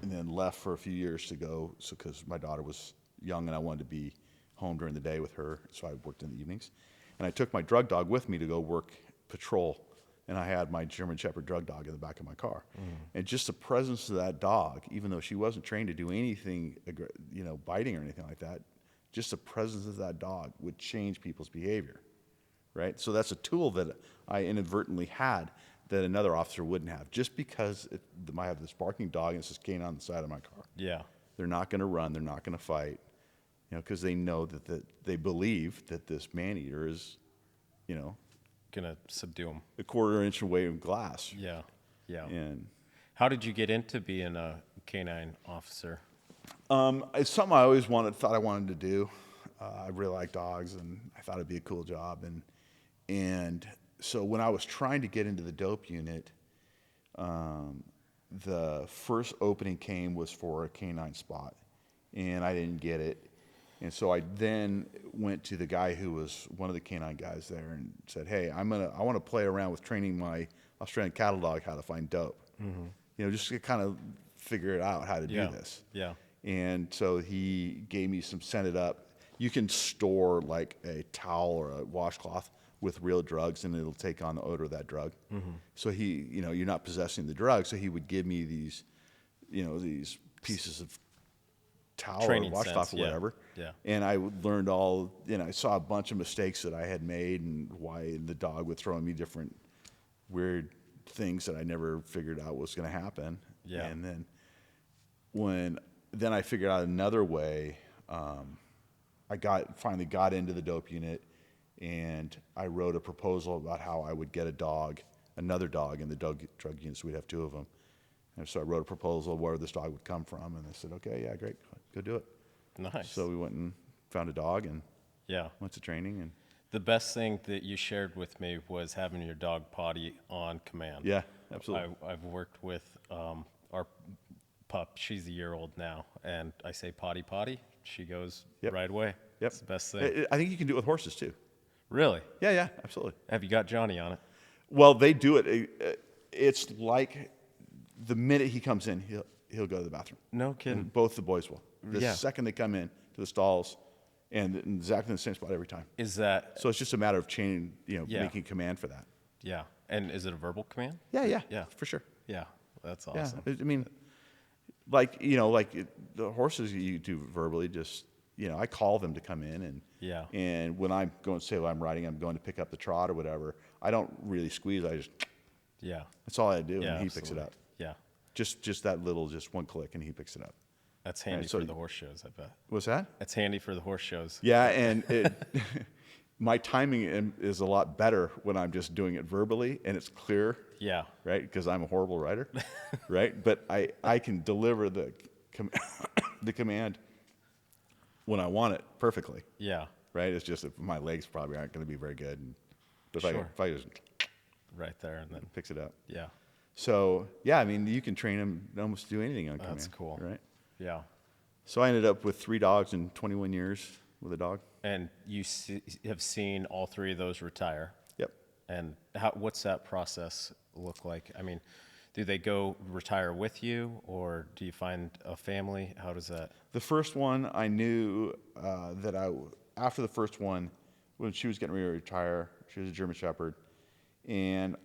and then left for a few years to go, so because my daughter was young and I wanted to be home during the day with her, so I worked in the evenings. And I took my drug dog with me to go work patrol, and I had my German Shepherd drug dog in the back of my car. And just the presence of that dog, even though she wasn't trained to do anything, you know, biting or anything like that, just the presence of that dog would change people's behavior, right? So that's a tool that I inadvertently had that another officer wouldn't have, just because I have this barking dog and it's just canine on the side of my car. Yeah. They're not going to run. They're not going to fight. You know, because they know that they believe that this man eater is, you know, Gonna subdue them. a quarter-inch away of glass. Yeah. Yeah. And How did you get into being a canine officer? it's something I always thought I wanted to do. I really like dogs, and I thought it'd be a cool job. And so when I was trying to get into the dope unit, the first opening was for a canine spot, and I didn't get it. And so I then went to the guy who was one of the canine guys there and said, "Hey, I want to play around with training my Australian cattle dog how to find dope. Mm-hmm. You know, just to kind of figure it out how to do this." Yeah. And so he gave me some scented up. You can store like a towel or a washcloth with real drugs, and it'll take on the odor of that drug. Mm-hmm. So you know, you're not possessing the drug. So he would give me these, you know, these pieces of towel or washcloth or whatever. Yeah. And I learned I saw a bunch of mistakes that I had made, and why the dog would throw me different weird things that I never figured out was going to happen. Yeah. And then I figured out another way. I finally got into the dope unit, and I wrote a proposal about how I would get another dog in the drug unit, so we'd have two of them. And so I wrote a proposal where this dog would come from, and they said, "Okay, yeah, great, go do it." Nice. So we went and found a dog and went to training. And the best thing that you shared with me was having your dog potty on command. yeah, absolutely. I've worked with our pup. She's a year old now, and I say potty, she goes right away. Yep. It's the best thing. I think you can do it with horses too. Really? Yeah, absolutely. Have you got Johnny on it? Well, they do it. It's like the minute he comes in, he'll go to the bathroom. No kidding. And both the boys will. The Yeah. second they come in to the stalls, and exactly in the same spot every time. Is that? So it's just a matter of chaining, Yeah. making command for that. Yeah. And is it a verbal command? Yeah, Yeah. for sure. Yeah. That's Yeah, awesome. I mean, the horses you do verbally. Just I call them to come in, Yeah. and when I'm going, say, I'm riding, I'm going to pick up the trot or whatever. I don't really squeeze. I just Yeah. that's all I do, Yeah. and he picks it absolutely. up. Yeah. Just that little, just one click, and he picks it up. That's handy so for the horse shows, I bet. What's that? That's handy for the horse shows. Yeah, and my timing is a lot better when I'm just doing it verbally and it's clear, Yeah. right? Because I'm a horrible writer, right? But I can deliver the command when I want it perfectly, Yeah. right? It's just that my legs probably aren't going to be very good, but Sure. if I just Right there and then. picks it up. Yeah. So yeah, I mean, you can train them to almost do anything on command. That's cool. right? Yeah. So I ended up with 3 dogs in 21 years with a dog. And you have seen all 3 of those retire. Yep. And what's that process look like? I mean, do they go retire with you, or do you find a family? How does that? The first one, I knew after the first one, when she was getting ready to retire, she was a German Shepherd, and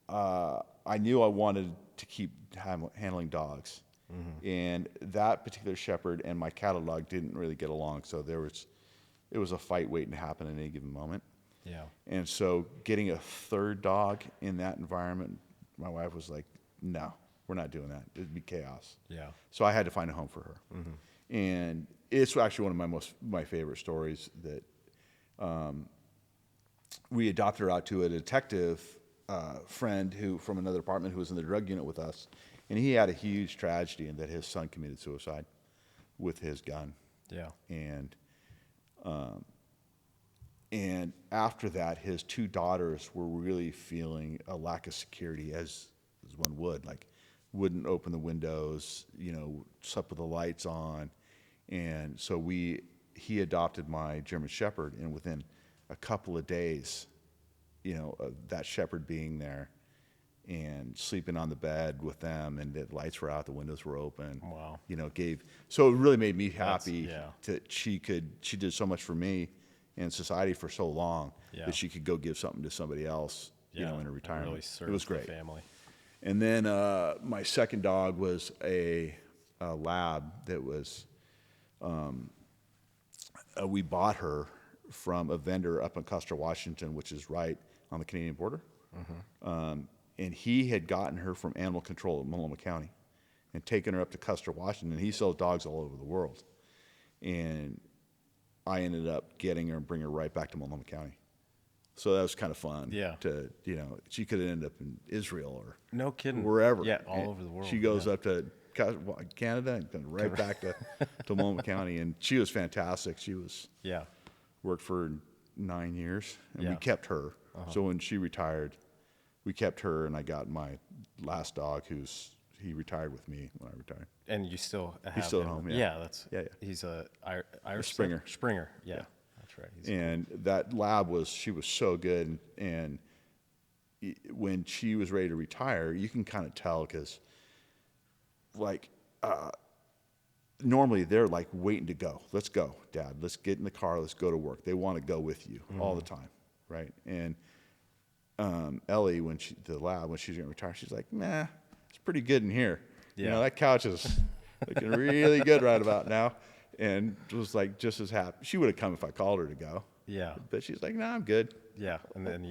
I knew I wanted to keep handling dogs. Mm-hmm. And that particular shepherd and my cattle dog didn't really get along, so it was a fight waiting to happen at any given moment. Yeah. And so getting a third dog in that environment, my wife was like, no, we're not doing that. It'd be chaos. Yeah. So I had to find a home for her. Mm-hmm. And it's actually one of my favorite stories that we adopted her out to a detective friend from another department who was in the drug unit with us. And he had a huge tragedy in that his son committed suicide with his gun. Yeah. And after that, his 2 daughters were really feeling a lack of security, as one would, like wouldn't open the windows, slept with the lights on. And so he adopted my German Shepherd, and within a couple of days, that Shepherd being there and sleeping on the bed with them, and the lights were out, the windows were open. Wow. So it really made me happy yeah. that she did so much for me and society for so long that she could go give something to somebody else, in her retirement. Really served it was great. The family. And then my second dog was a lab that was, we bought her from a vendor up in Custer, Washington, which is right on the Canadian border. Mm-hmm. And he had gotten her from animal control in Multnomah County and taken her up to Custer, Washington. He sells dogs all over the world. And I ended up getting her and bringing her right back to Multnomah County. So that was kind of fun. Yeah. She could have ended up in Israel or No kidding. wherever. Yeah, all over the world. She goes up to Canada and comes right back to Multnomah County. And she was fantastic. She worked for 9 years, and we kept her. So when she retired, we kept her, and I got my last dog, he retired with me when I retired. And you still have He's still him. at home, yeah. Yeah, that's Yeah. He's a Irish Springer. Springer, yeah. That's right. And that lab she was so good, and when she was ready to retire, you can kind of tell because, normally they're like waiting to go. Let's go, Dad. Let's get in the car. Let's go to work. They want to go with you all the time, right? And Ellie, when she's going to retire, she's like, nah, it's pretty good in here. Yeah. That couch is looking really good right about now. And was like just as happy. She would have come if I called her to go. Yeah. But she's like, nah, I'm good. Yeah, and then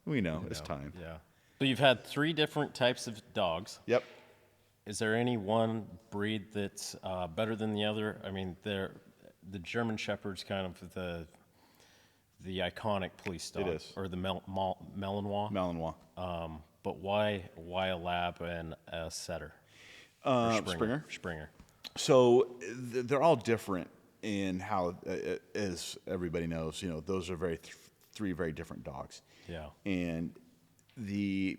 We know it's time. Yeah. So you've had 3 different types of dogs. Yep. Is there any one breed that's better than the other? I mean, the German Shepherd's kind of the iconic police dog. It is. Or the Malinois. Malinois. But why a lab and a setter? Springer. Springer. So they're all different in how, as everybody knows, those are 3 very different dogs. Yeah. And the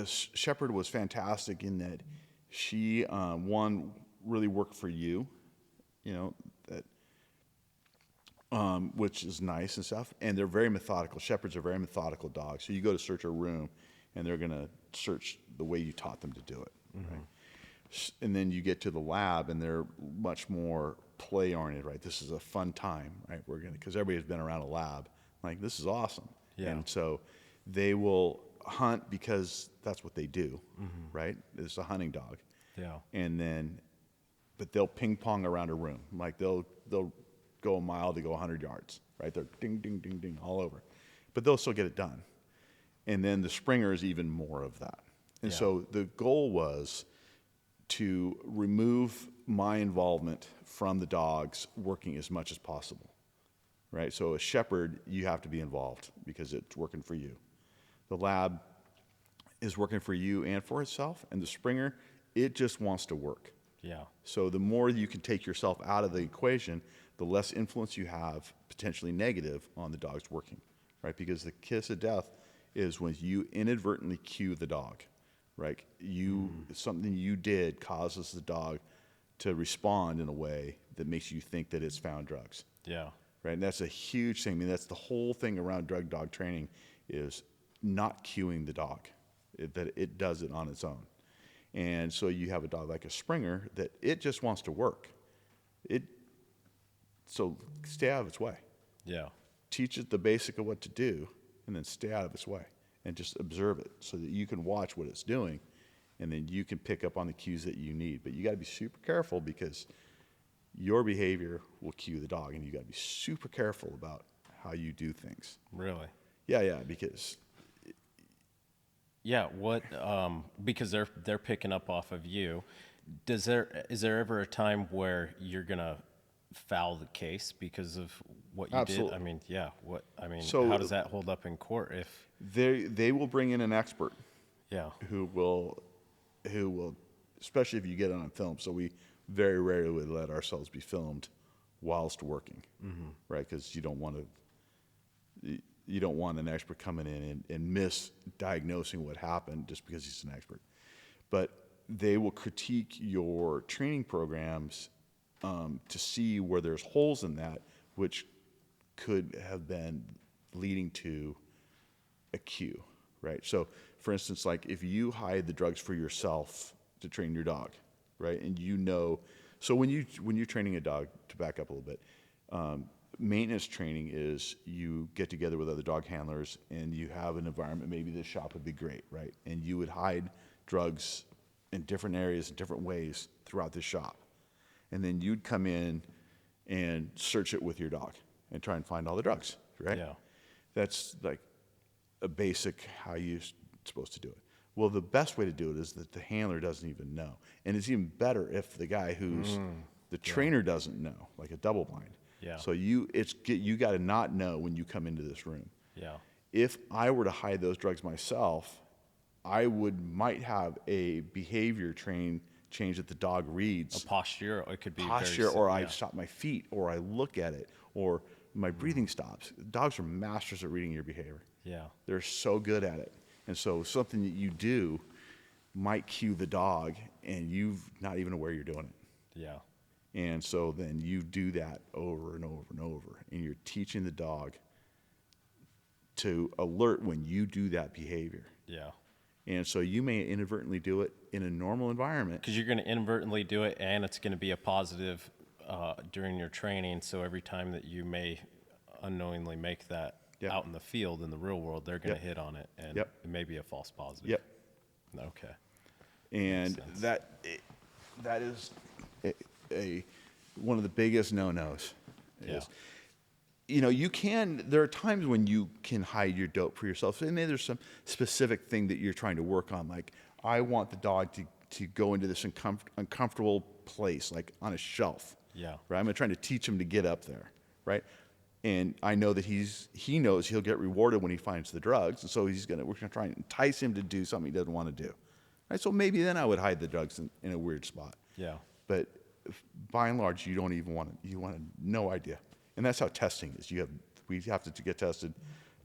Shepherd was fantastic in that she, one, really worked for you, that which is nice and stuff. And they're very methodical. Shepherds are very methodical dogs. So you go to search a room, and they're going to search the way you taught them to do it. Right? And then you get to the lab, and they're much more play-oriented, right? This is a fun time, right? Because everybody's been around a lab. Like, this is awesome. Yeah. And so they will hunt because that's what they do, right? It's a hunting dog. Yeah. And then, but they'll ping pong around a room. Like, they'll go a mile to go 100 yards, right? They're ding, ding, ding, ding all over. But they'll still get it done. And then the Springer is even more of that. And so the goal was to remove my involvement from the dogs working as much as possible, right? So a shepherd, you have to be involved because it's working for you. The lab is working for you and for itself, and the Springer, it just wants to work. Yeah. So the more you can take yourself out of the equation, the less influence you have, potentially negative, on the dog's working, right? Because the kiss of death is when you inadvertently cue the dog, right? Something you did causes the dog to respond in a way that makes you think that it's found drugs. Yeah. Right, and that's a huge thing. I mean, that's the whole thing around drug dog training is not cueing the dog, that it does it on its own. And so you have a dog like a Springer that it just wants to work. So stay out of its way. Yeah. Teach it the basic of what to do, and then stay out of its way and just observe it so that you can watch what it's doing, and then you can pick up on the cues that you need. But you got to be super careful because your behavior will cue the dog, and you got to be super careful about how you do things. Really? Yeah, because Yeah. What? Because they're picking up off of you. Is there ever a time where you're gonna foul the case because of what you Absolutely. did? I mean, yeah. So- how does that hold up in court if? they will bring in an expert Yeah. who will, especially if you get it on film. So we very rarely let ourselves be filmed whilst working, right? Because you don't want an expert coming in and misdiagnosing what happened just because he's an expert. But they will critique your training programs to see where there's holes in that, which could have been leading to a cue, right? So, for instance, like if you hide the drugs for yourself to train your dog, right? And so when you're training a dog, to back up a little bit, maintenance training is you get together with other dog handlers and you have an environment. Maybe this shop would be great, right? And you would hide drugs in different areas, in different ways throughout the shop, and then you'd come in and search it with your dog and try and find all the drugs, right? Yeah. That's like a basic how you're supposed to do it. Well, the best way to do it is that the handler doesn't even know. And it's even better if the guy who's the trainer doesn't know, like a double blind. Yeah. So you got to not know when you come into this room. Yeah. If I were to hide those drugs myself, I might have a behavior change that the dog reads. A posture. It could be Posture, or I stop my feet, or I look at it, or my breathing stops. Dogs are masters at reading your behavior. Yeah. They're so good at it. And so something that you do might cue the dog, and you're not even aware you're doing it. Yeah. And so then you do that over and over and over, and you're teaching the dog to alert when you do that behavior. Yeah. And so you may inadvertently do it in a normal environment. Because you're going to inadvertently do it, and it's going to be a positive during your training. So every time that you may unknowingly make that out in the field, in the real world, they're going to hit on it, and it may be a false positive. Yep. Okay. And that is one of the biggest no-nos. Yeah. There are times when you can hide your dope for yourself. And maybe there's some specific thing that you're trying to work on. Like, I want the dog to go into this uncomfortable place, like on a shelf. Yeah. Right? I'm trying to teach him to get up there, right? And I know that he knows he'll get rewarded when he finds the drugs. And so we're going to try and entice him to do something he doesn't want to do. Right? So maybe then I would hide the drugs in a weird spot. Yeah. But by and large, you don't even want no idea. And that's how testing is. We have to get tested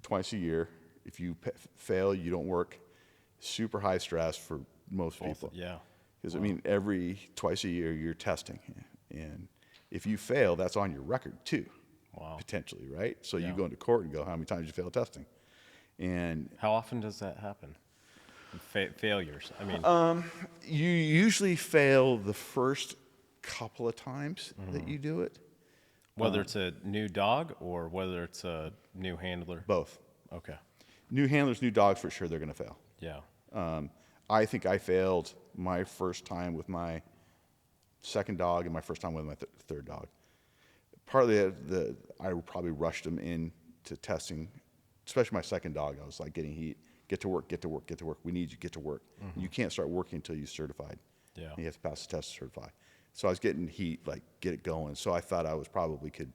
twice a year. If you fail, you don't work. Super high stress for most people. Yeah. Because twice a year you're testing, and if you fail, that's on your record too. Wow. potentially, right? So Yeah. you go into court and go, how many times you fail testing? And How often does that happen? Failures. I mean, you usually fail the first couple of times that Mm-hmm. you do it. whether it's a new dog or whether it's a new handler. Both. Okay. New handlers, new dogs, for sure, they're going to fail. Yeah. I think I failed my first time with my second dog and my first time with my third dog. Partly, I probably rushed them into testing, especially my second dog. I was like getting heat. Get to work, get to work, get to work. We need you, get to work. You can't start working until you're certified. Yeah. You have to pass the test to certify. So I was getting heat, like get it going. So I thought I was probably could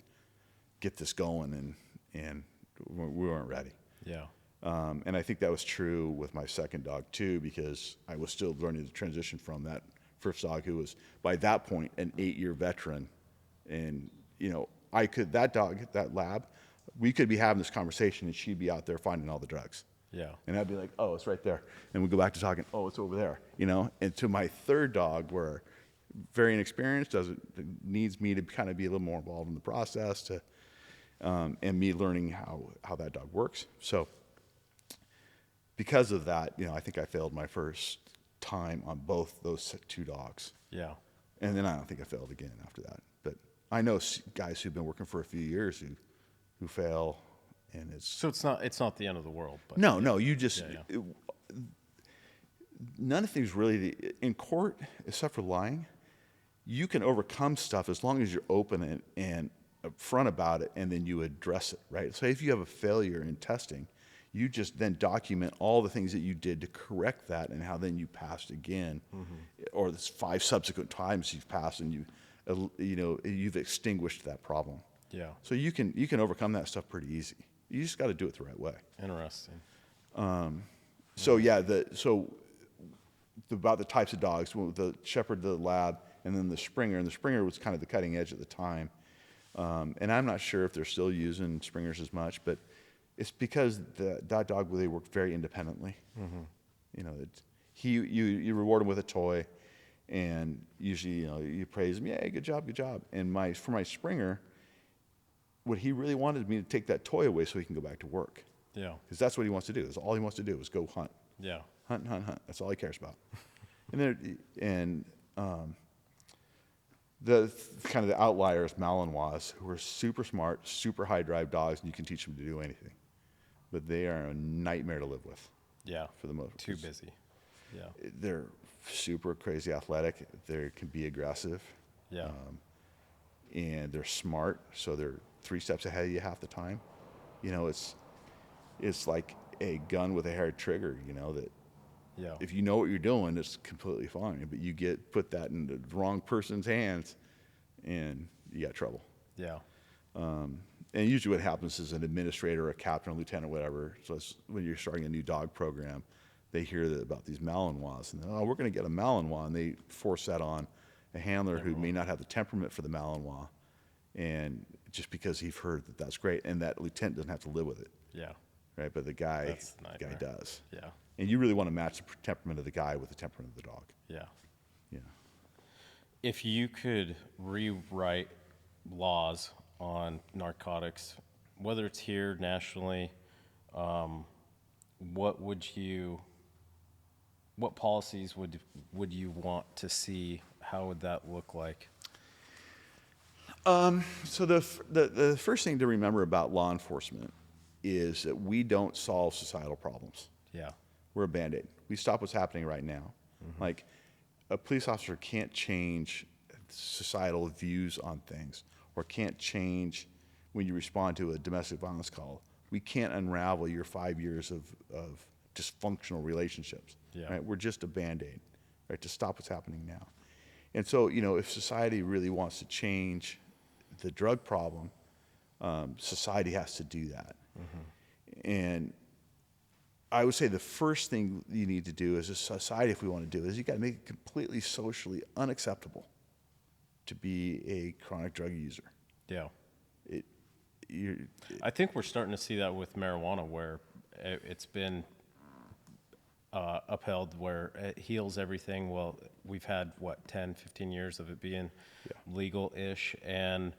get this going, and we weren't ready. Yeah. And I think that was true with my second dog too, because I was still learning to transition from that first dog, who was by that point an 8-year veteran. And that dog, that lab, we could be having this conversation and she'd be out there finding all the drugs. Yeah. And I'd be like, oh, it's right there. And we'd go back to talking, oh, it's over there, And to my third dog, where very inexperienced, needs me to kind of be a little more involved in the process and me learning how that dog works. So because of that, I think I failed my first time on both those two dogs. Yeah. And then I don't think I failed again after that. But I know guys who've been working for a few years who fail, and So it's not the end of the world. But no, you just Yeah. none of things really in court, except for lying. You can overcome stuff as long as you're open and upfront about it, and then you address it, right? So if you have a failure in testing, you just then document all the things that you did to correct that, and how then you passed again, or the 5 subsequent times you've passed, and you've extinguished that problem. Yeah. So you can overcome that stuff pretty easy. You just got to do it the right way. Interesting. So yeah, about the types of dogs, the Shepherd, the Lab, and then the Springer. And the Springer was kind of the cutting edge at the time. And I'm not sure if they're still using Springers as much, but it's because that dog, they work very independently. You reward him with a toy, and usually you praise him, yeah, good job. And for my Springer, what he really wanted me to take that toy away so he can go back to work. Yeah. Because that's what he wants to do. That's all he wants to do is go hunt. Yeah. Hunt. That's all he cares about. The kind of the outliers, Malinois, who are super smart, super high drive dogs, and you can teach them to do anything. But they are a nightmare to live with. Yeah. For the most. Too busy. Yeah. They're super crazy athletic. They can be aggressive. Yeah. And they're smart, so they're 3 steps ahead of you half the time. It's like a gun with a hair trigger. That Yeah. if you know what you're doing, it's completely fine. But you put that in the wrong person's hands, and you got trouble. Yeah. And usually what happens is an administrator, a captain, a lieutenant, whatever. So when you're starting a new dog program, they hear about these Malinois, and we're going to get a Malinois, and they force that on a handler who may not have the temperament for the Malinois, and just because he's heard that that's great, and that lieutenant doesn't have to live with it, Yeah. right? But the guy nightmare. does. Yeah. And you really want to match the temperament of the guy with the temperament of the dog. Yeah. Yeah. If you could rewrite laws on narcotics, whether it's here nationally, what policies would you want to see? How would that look like? So the first thing to remember about law enforcement is that we don't solve societal problems. Yeah. We're a Band-Aid. We stop what's happening right now. Like, a police officer can't change societal views on things, or can't change when you respond to a domestic violence call. We can't unravel your 5 years of dysfunctional relationships. Yeah. Right? We're just a Band-Aid, right, to stop what's happening now. And so, if society really wants to change the drug problem, society has to do that. And I would say the first thing you need to do as a society, if we want to do, is you got to make it completely socially unacceptable to be a chronic drug user. Yeah. I think we're starting to see that with marijuana, where it's been upheld, where it heals everything. Well, we've had 10, 15 years of it being legal-ish, and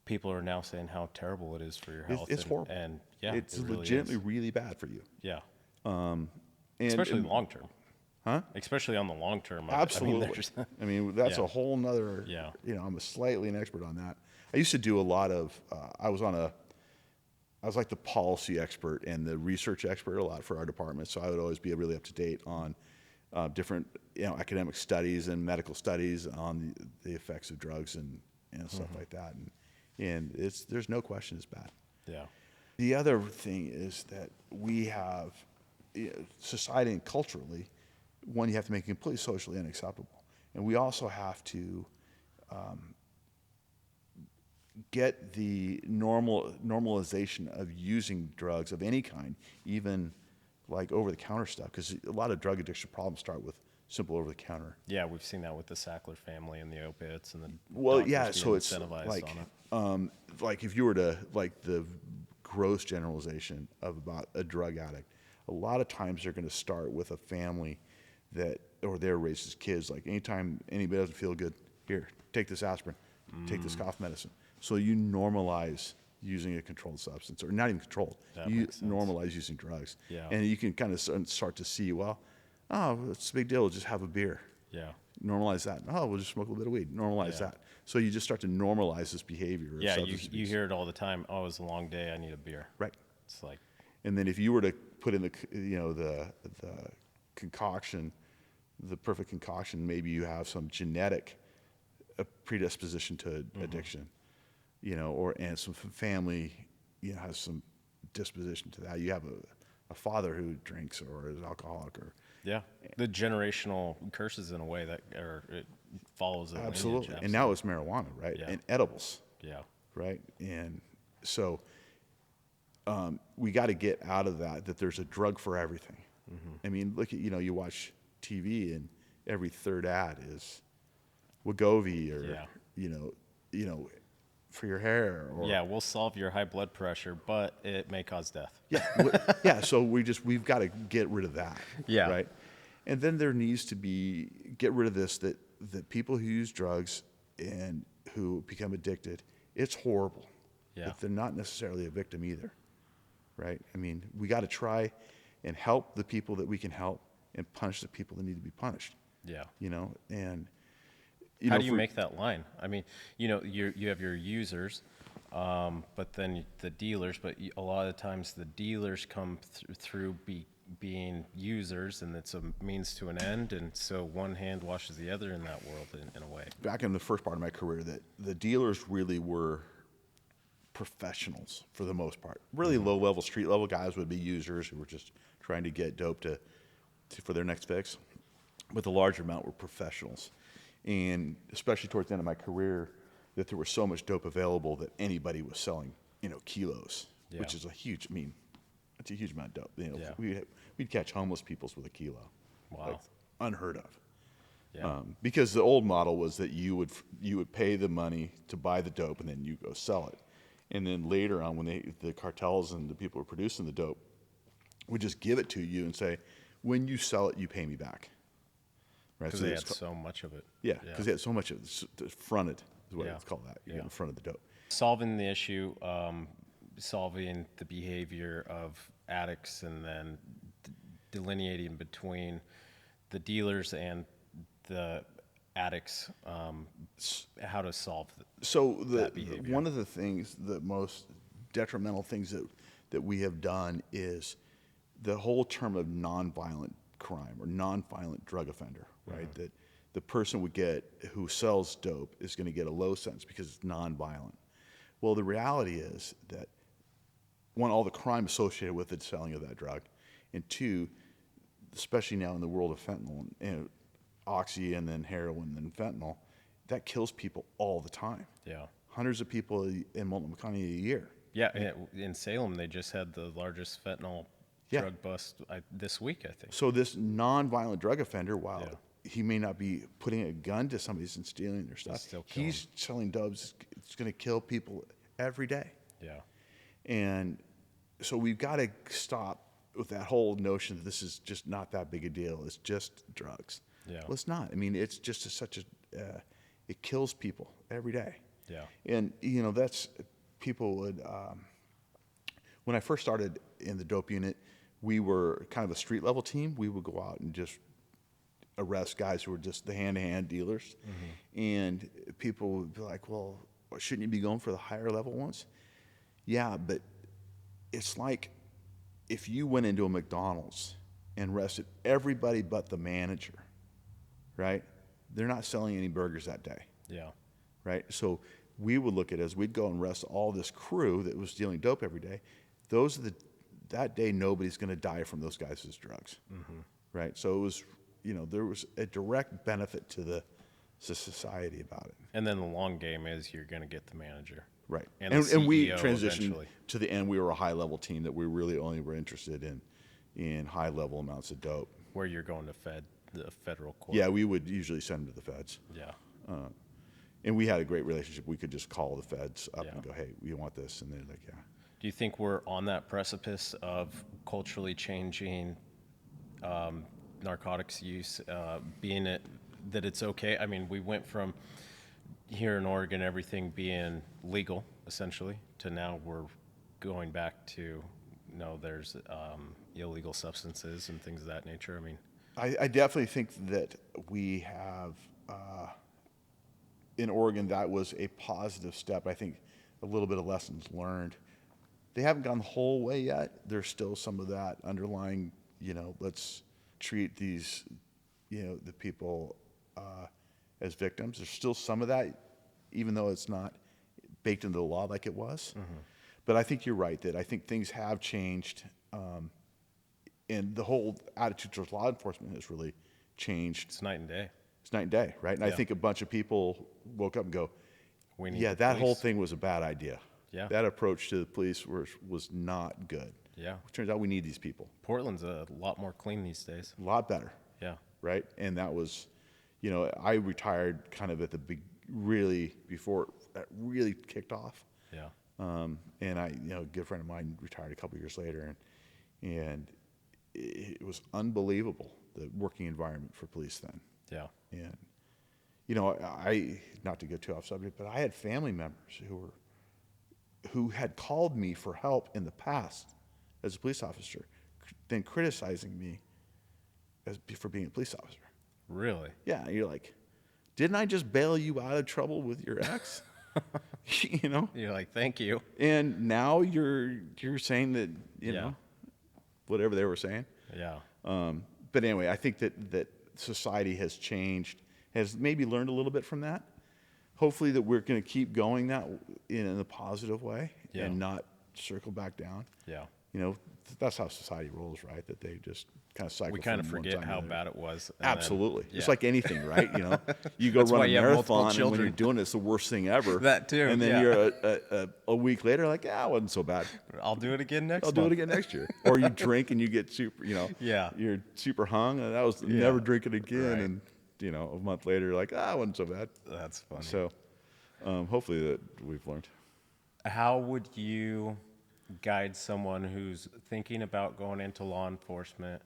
people are now saying how terrible it is for your It's, health. it's horrible. And yeah, it's it really legitimately is. really bad for you. Yeah. And Especially in the long term. Huh? Especially on the long term. Absolutely. I mean, that's Yeah. a whole nother, Yeah. I'm slightly an expert on that. I used to do a lot of, I was like the policy expert and the research expert a lot for our department. So I would always be really up to date on different, academic studies and medical studies on the effects of drugs and stuff like that. And there's no question it's bad. Yeah. The other thing is that we have, society and culturally, one, you have to make it completely socially unacceptable. And we also have to get the normalization of using drugs of any kind, even like over-the-counter stuff, because a lot of drug addiction problems start with simple over-the-counter. Yeah, we've seen that with the Sackler family and the opiates and the Well, doctors yeah, being so it's incentivized like, on it. like if you were to, like the gross generalization of about a drug addict, a lot of times they're going to start with a family or they're raised as kids. Like anytime anybody doesn't feel good, here, take this aspirin, take this cough medicine. So you normalize using a controlled substance, or not even controlled. That You makes sense. normalize using drugs. Yeah. And you can kind of start to see, well, oh, it's a big deal, just have a beer. Yeah. Normalize that. Oh, we'll just smoke a little bit of weed. Normalize Yeah. that. So you just start to normalize this behavior of Yeah, substance you abuse. hear it all the time. Oh, it's a long day. I need a beer. Right. It's like, And then if you were to put in the concoction, the perfect concoction, maybe you have some genetic predisposition to addiction, and some family, has some disposition to that. You have a father who drinks or is alcoholic, or yeah, the generational curses in a way that, or it follows a lineage. absolutely. And now it's marijuana, right? Yeah. And edibles, Yeah. right? And so we got to get out of that there's a drug for everything. I mean, look at, you watch TV and every third ad is Wegovy or, Yeah. for your hair. Or, Yeah, we'll solve your high blood pressure, but it may cause death. Yeah. So we've got to get rid of that. Yeah. Right. And then there needs to get rid of this, that people who use drugs and who become addicted, it's horrible. Yeah. But they're not necessarily a victim either. Right. I mean, we got to try and help the people that we can help and punish the people that need to be punished. Yeah. And how do you make that line? I mean, you have your users, but then the dealers. But a lot of times the dealers come through being users, and it's a means to an end. And so one hand washes the other in that world, in a way. back in the first part of my career, that the dealers really were professionals for the most part. Really low-level, street-level guys would be users who were just trying to get dope for their next fix. But the larger amount were professionals. And especially towards the end of my career, that there was so much dope available that anybody was selling, kilos, Yeah. which is it's a huge amount of dope. Yeah. We'd catch homeless peoples with a kilo. Wow. Like, unheard of. Yeah. Because the old model was that you would pay the money to buy the dope and then you go sell it. And then later on, when the cartels and the people who are producing the dope would just give it to you and say, when you sell it, you pay me back. Right? Because they had so much of it. Yeah, because they had so much of it. Fronted is what Yeah. it's called, that. You're Yeah. in front of the dope. Solving the issue, solving the behavior of addicts, and then delineating between the dealers and the addicts, how to solve So that behavior. one of the things, the most detrimental things that we have done is the whole term of nonviolent crime or nonviolent drug offender, right? That the person who sells dope is going to get a low sentence because it's nonviolent. Well, the reality is that, one, all the crime associated with the selling of that drug, and two, especially now in the world of fentanyl, oxy and then heroin and then fentanyl, that kills people all the time. Yeah. Hundreds of people in Multnomah County a year. Yeah, in Salem, they just had the largest fentanyl Yeah. drug bust this week, I think. So this nonviolent drug offender, while Yeah. he may not be putting a gun to somebody and stealing their stuff, still kill he's selling dubs. It's going to kill people every day. Yeah. And so we've got to stop with that whole notion that this is just not that big a deal. It's just drugs. Yeah. Well, it's not. I mean, it's just it kills people every day. Yeah. And, you know, that's, people would, when I first started in the dope unit, we were kind of a street level team. We would go out and just arrest guys who were just the hand-to-hand dealers. And people would be like, well, shouldn't you be going for the higher level ones? Yeah, but it's like if you went into a McDonald's and arrested everybody but the manager, right? They're not selling any burgers that day, Yeah. right? So we would look at it as we'd go and arrest all this crew that was dealing dope every day. Those are that day, nobody's going to die from those guys' drugs, right? So it was, you know, there was a direct benefit to the society about it. And then the long game is you're going to get the manager. Right. And And, the and we CEO transitioned eventually. to the end. We were a high level team that we really only were interested in high level amounts of dope. Where you're going to the federal court. Yeah, we would usually send them to the feds. Yeah. And we had a great relationship. We could just call the feds up Yeah. and go, hey, we want this. And they're like, yeah. Do you think we're on that precipice of culturally changing narcotics use, being that it's okay? I mean, we went from here in Oregon, everything being legal, essentially, to now we're going back to, no, there's illegal substances and things of that nature. I mean, I definitely think that we have, in Oregon, that was a positive step. I think a little bit of lessons learned. They haven't gone the whole way yet. There's still some of that underlying, you know, let's treat these, you know, the people as victims. There's still some of that, even though it's not baked into the law like it was. But I think you're right that I think things have changed, and the whole attitude towards law enforcement has really changed. it's night and day. It's night and day, right? And I Yeah. think a bunch of people woke up and go, We need yeah, the that whole police. thing was a bad idea. Yeah. That approach to the police was not good. Yeah. Turns out we need these people. Portland's a lot more clean these days. A lot better, Yeah. right? And that was, you know, I retired kind of at the big, really, before that really kicked off. Yeah. And I, you know, a good friend of mine retired a couple years later, and it was unbelievable, the working environment for police then. Yeah. And, you know, I, not to get too off subject, but I had family members who had called me for help in the past as a police officer, then criticizing me for being a police officer. Really? Yeah, you're like, didn't I just bail you out of trouble with your ex? You know? You're like, thank you. And now you're saying that, you Yeah. know, whatever they were saying. Yeah. But anyway, I think that society has changed, has maybe learned a little bit from that. Hopefully that we're going to keep going that in a positive way Yeah. and not circle back down. Yeah. You know, that's how society rolls, right? That they just kind of cycle. We kind of from one forget time to how the other. bad it was. and then- Absolutely. yeah. It's like anything, right? You know, you go That's run why a you have multiple marathon, and when children. you're doing it, it's the worst thing ever. That too, And then yeah. you're a week later, like, yeah, it wasn't so bad. I'll do it again next I'll do it month. again next year. Or you drink and you get super, you know, Yeah. you're super hung, and that was Yeah. never drink it again. Right. And you know, a month later, you're like, it wasn't so bad. That's funny. So, hopefully that we've learned. How would you guide someone who's thinking about going into law enforcement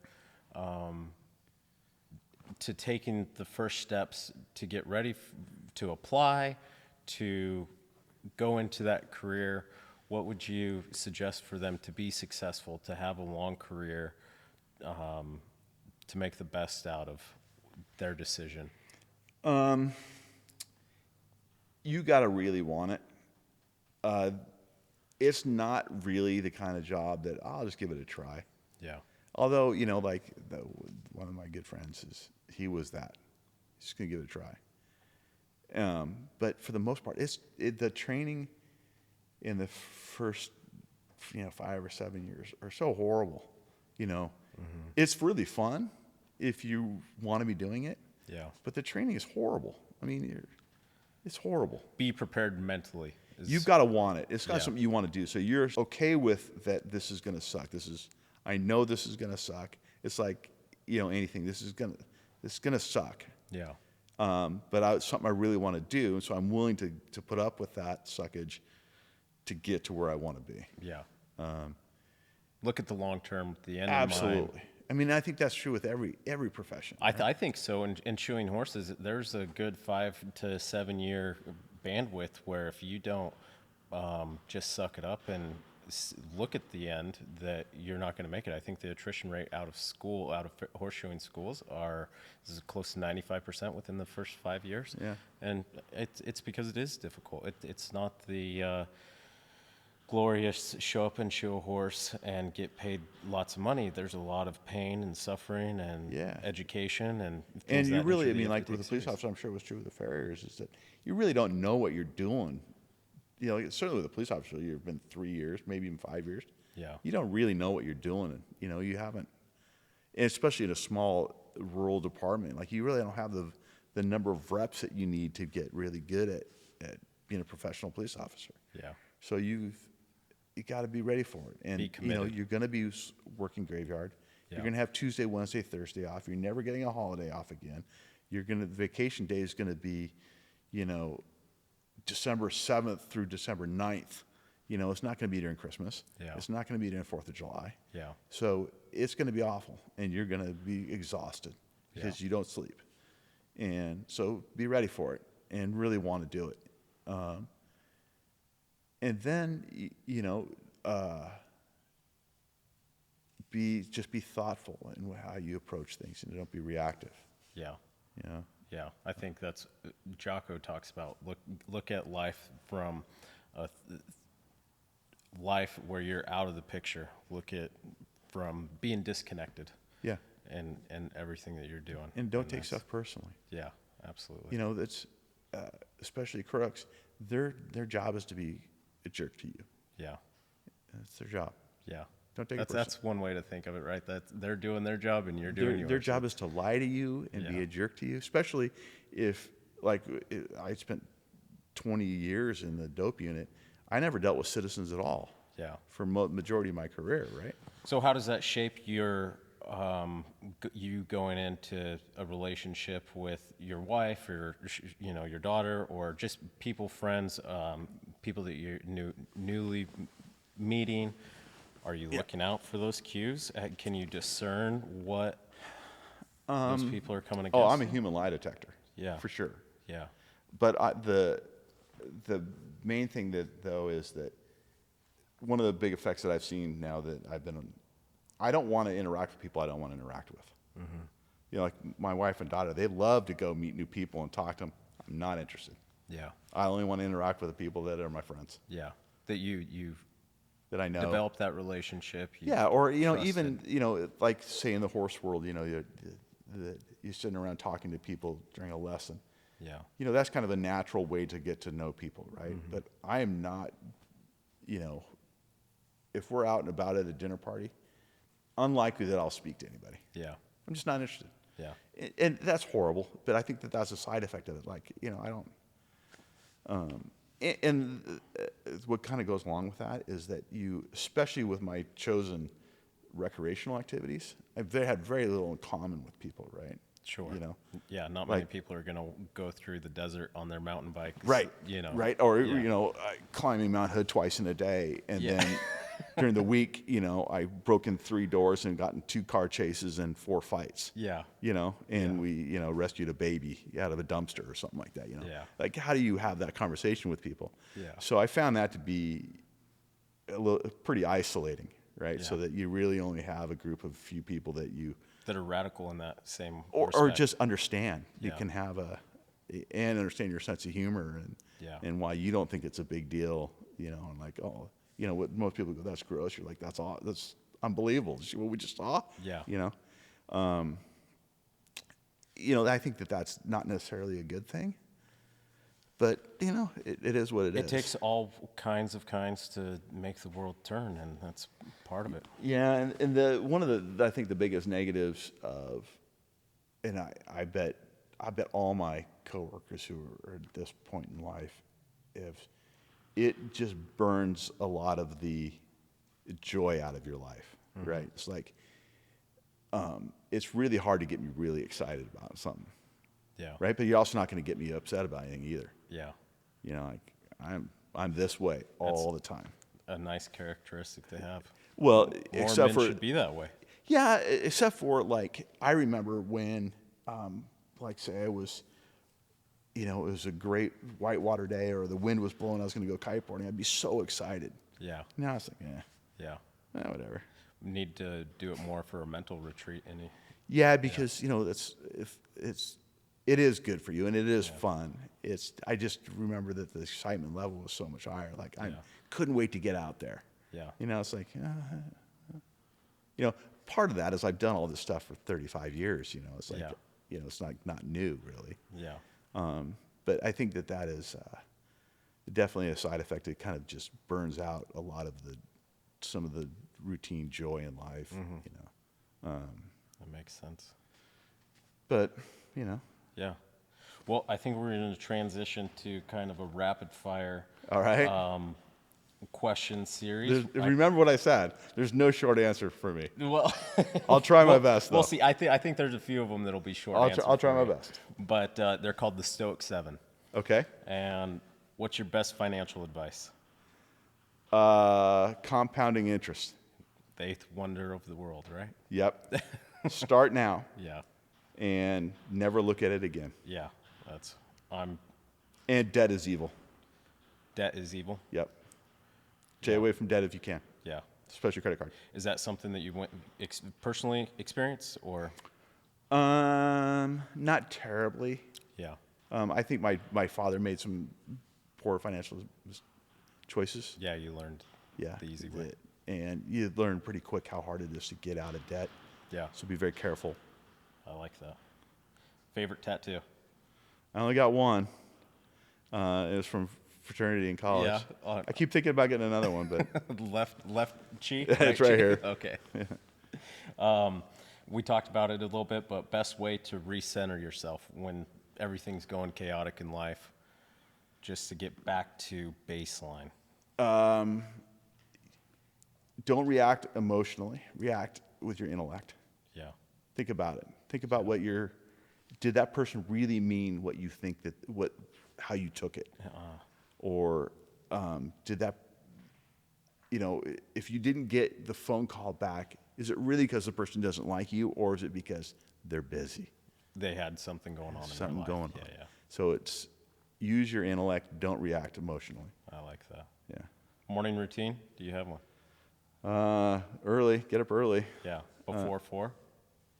to taking the first steps to get ready to apply, to go into that career? What would you suggest for them to be successful, to have a long career, to make the best out of their decision? You got to really want it. It's not really the kind of job that I'll just give it a try. Yeah. Although, you know, like one of my good friends he was that. He's just gonna give it a try. But for the most part, the training in the first, 5 or 7 years are so horrible. You know, it's really fun if you want to be doing it. Yeah. But the training is horrible. I mean, it's horrible. Be prepared mentally. You've got to want it. It's got Yeah. something you want to do. So you're okay with that. This is going to suck. I know this is going to suck. It's like, anything. This is going to suck. Yeah. But it's something I really want to do. And so I'm willing to put up with that suckage to get to where I want to be. Yeah. Look at the long term, the end in Absolutely. mind. I mean, I think that's true with every profession. I think so. In shoeing horses, there's a good 5 to 7 year bandwidth where if you don't just suck it up and look at the end, that you're not going to make it. I think the attrition rate out of horseshoeing schools is close to 95% within the first 5 years. Yeah. And it's because it is difficult. It's not the glorious show up and show a horse and get paid lots of money. There's a lot of pain and suffering and education and things you that really, nature I mean, that you like have to with the take police serious. officer, I'm sure it was true with the farriers, is that you really don't know what you're doing. You know, certainly with a police officer, you've been 3 years, maybe even 5 years. Yeah. You don't really know what you're doing. And, you know, you haven't, and especially in a small rural department, like you really don't have the number of reps that you need to get really good at being a professional police officer. Yeah. So you got to be ready for it. And, Be you know, committed. you're going to be working graveyard. Yeah. You're going to have Tuesday, Wednesday, Thursday off. You're never getting a holiday off again. The vacation day is going to be, you know, December 7th through December 9th. You know, it's not going to be during Christmas. Yeah. It's not going to be during 4th of July. Yeah. So it's going to be awful, and you're going to be exhausted because you don't sleep. And so be ready for it and really want to do it. And then, you know, be thoughtful in how you approach things, and don't be reactive. Yeah. You know? Yeah, I think that's Jocko talks about look at life from a life where you're out of the picture. Look at from being disconnected. Yeah. And everything that you're doing. And don't take stuff personally. Yeah, absolutely. You know, that's especially crooks. Their job is to be a jerk to you. Yeah. That's their job. Yeah. Don't take it personally. That's one way to think of it, right? That they're doing their job and you're doing yours. Their job is to lie to you and be a jerk to you, especially if, like, I spent 20 years in the dope unit. I never dealt with citizens at all. Yeah. For majority of my career, right? So how does that shape your you going into a relationship with your wife or your daughter or just people, friends, people that you're newly meeting? Are you looking out for those cues? Can you discern what those people are coming against? Oh, I'm a human lie detector. Yeah, for sure. Yeah. But the main thing though is that one of the big effects that I've seen now that I don't want to interact with people I don't want to interact with. Mm-hmm. You know, like my wife and daughter, they love to go meet new people and talk to them. I'm not interested. Yeah. I only want to interact with the people that are my friends. Yeah. That you've that I know. Develop that relationship. Or trusted. Even like say in the horse world, you're sitting around talking to people during a lesson. Yeah. That's kind of a natural way to get to know people, right? Mm-hmm. But I am not, if we're out and about at a dinner party, unlikely that I'll speak to anybody. Yeah. I'm just not interested. Yeah. And that's horrible, but I think that's a side effect of it. Like, I don't. And what kind of goes along with that is that especially with my chosen recreational activities, I've had very little in common with people, right? Sure. Yeah, not like, many people are going to go through the desert on their mountain bikes. Right. Right. Or, climbing Mount Hood twice in a day. And then during the week, I broke in 3 doors and got in 2 car chases and 4 fights. Yeah. And we, rescued a baby out of a dumpster or something like that, Yeah. Like, how do you have that conversation with people? Yeah. So I found that to be pretty isolating, right? Yeah. So that you really only have a group of few people that are radical in that same or respect. just understand. You Yeah. can have and understand your sense of humor and why you don't think it's a big deal, and like, what most people go, that's gross. You're like, that's unbelievable. Did you see what we just saw? Yeah. I think that's not necessarily a good thing, but it is what it is. It takes all kinds to make the world turn, and that's part of it. Yeah, and one of I think the biggest negatives of, and I bet all my coworkers who are at this point in life, if it just burns a lot of the joy out of your life, Mm-hmm. right? It's like it's really hard to get me really excited about something, Yeah. right? But you're also not going to get me upset about anything either. Yeah. Like I'm this way all the time. A nice characteristic to have. Well, More except men for should be that way. Yeah, except for like I remember when, like say I was you know, it was a great whitewater day or the wind was blowing, I was going to go kiteboarding, I'd be so excited. Yeah. Now it's like, Yeah. whatever. Need to do it more for a mental retreat. Yeah, because you know it is good for you and it is fun. I just remember that the excitement level was so much higher. Like I couldn't wait to get out there. Yeah. You know, it's like, you know, part of that is I've done all this stuff for 35 years. You know, it's like, you know, it's not new really. Yeah. But I think that is definitely a side effect. It kind of just burns out a lot of some of the routine joy in life. Mm-hmm. You know. That makes sense. But, you know. Yeah. Well, I think we're going to transition to kind of a rapid fire All right. question series. Remember what I said. There's no short answer for me. Well, I'll try my best, though. We'll see. I think there's a few of them that'll be short answers. I'll try my best. But they're called the Stoic 7. Okay. And what's your best financial advice? Compounding interest. The eighth wonder of the world, right? Yep. Start now. Yeah. And never look at it again. Yeah. And debt is evil. Debt is evil? Yep. Stay away from debt if you can. Yeah. Especially credit card. Is that something that you personally experienced or? Not terribly. Yeah. I think my father made some poor financial choices. Yeah, you learned the easy way. And you learn pretty quick how hard it is to get out of debt. Yeah. So be very careful. I like that. Favorite tattoo? I only got one. It was from fraternity in college. Yeah. I keep thinking about getting another one, but left cheek. It's right here. Okay. We talked about it a little bit, but best way to recenter yourself when everything's going chaotic in life, just to get back to baseline. Don't react emotionally. React with your intellect. Yeah. Think about it. Think about did that person really mean what you think how you took it? Or did that, you know, if you didn't get the phone call back, is it really because the person doesn't like you, or is it because they're busy? They had something going on in Something their life. going on. Yeah. So use your intellect, don't react emotionally. I like that. Yeah. Morning routine? Do you have one? Early. Get up early. Yeah. Before 4?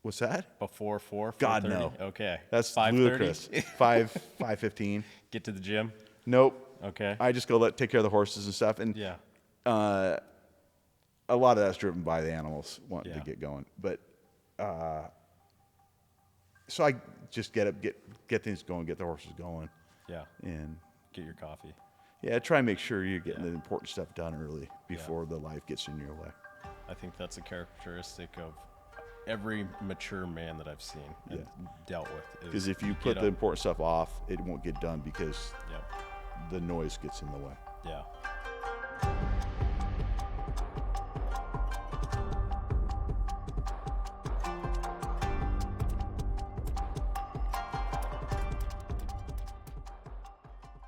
What's that? Before 4? God, 4:30? no. Okay. That's 5:30? ludicrous. 5:15. Get to the gym? Nope. Okay. I just go take care of the horses and stuff. And Yeah. a lot of that's driven by the animals wanting to get going. But so I just get up, get things going, get the horses going. Yeah. And get your coffee. Yeah, try and make sure you're getting the important stuff done early before the life gets in your way. I think that's a characteristic of every mature man that I've seen and dealt with. Because if you put the important stuff off, it won't get done because the noise gets in the way. Yeah.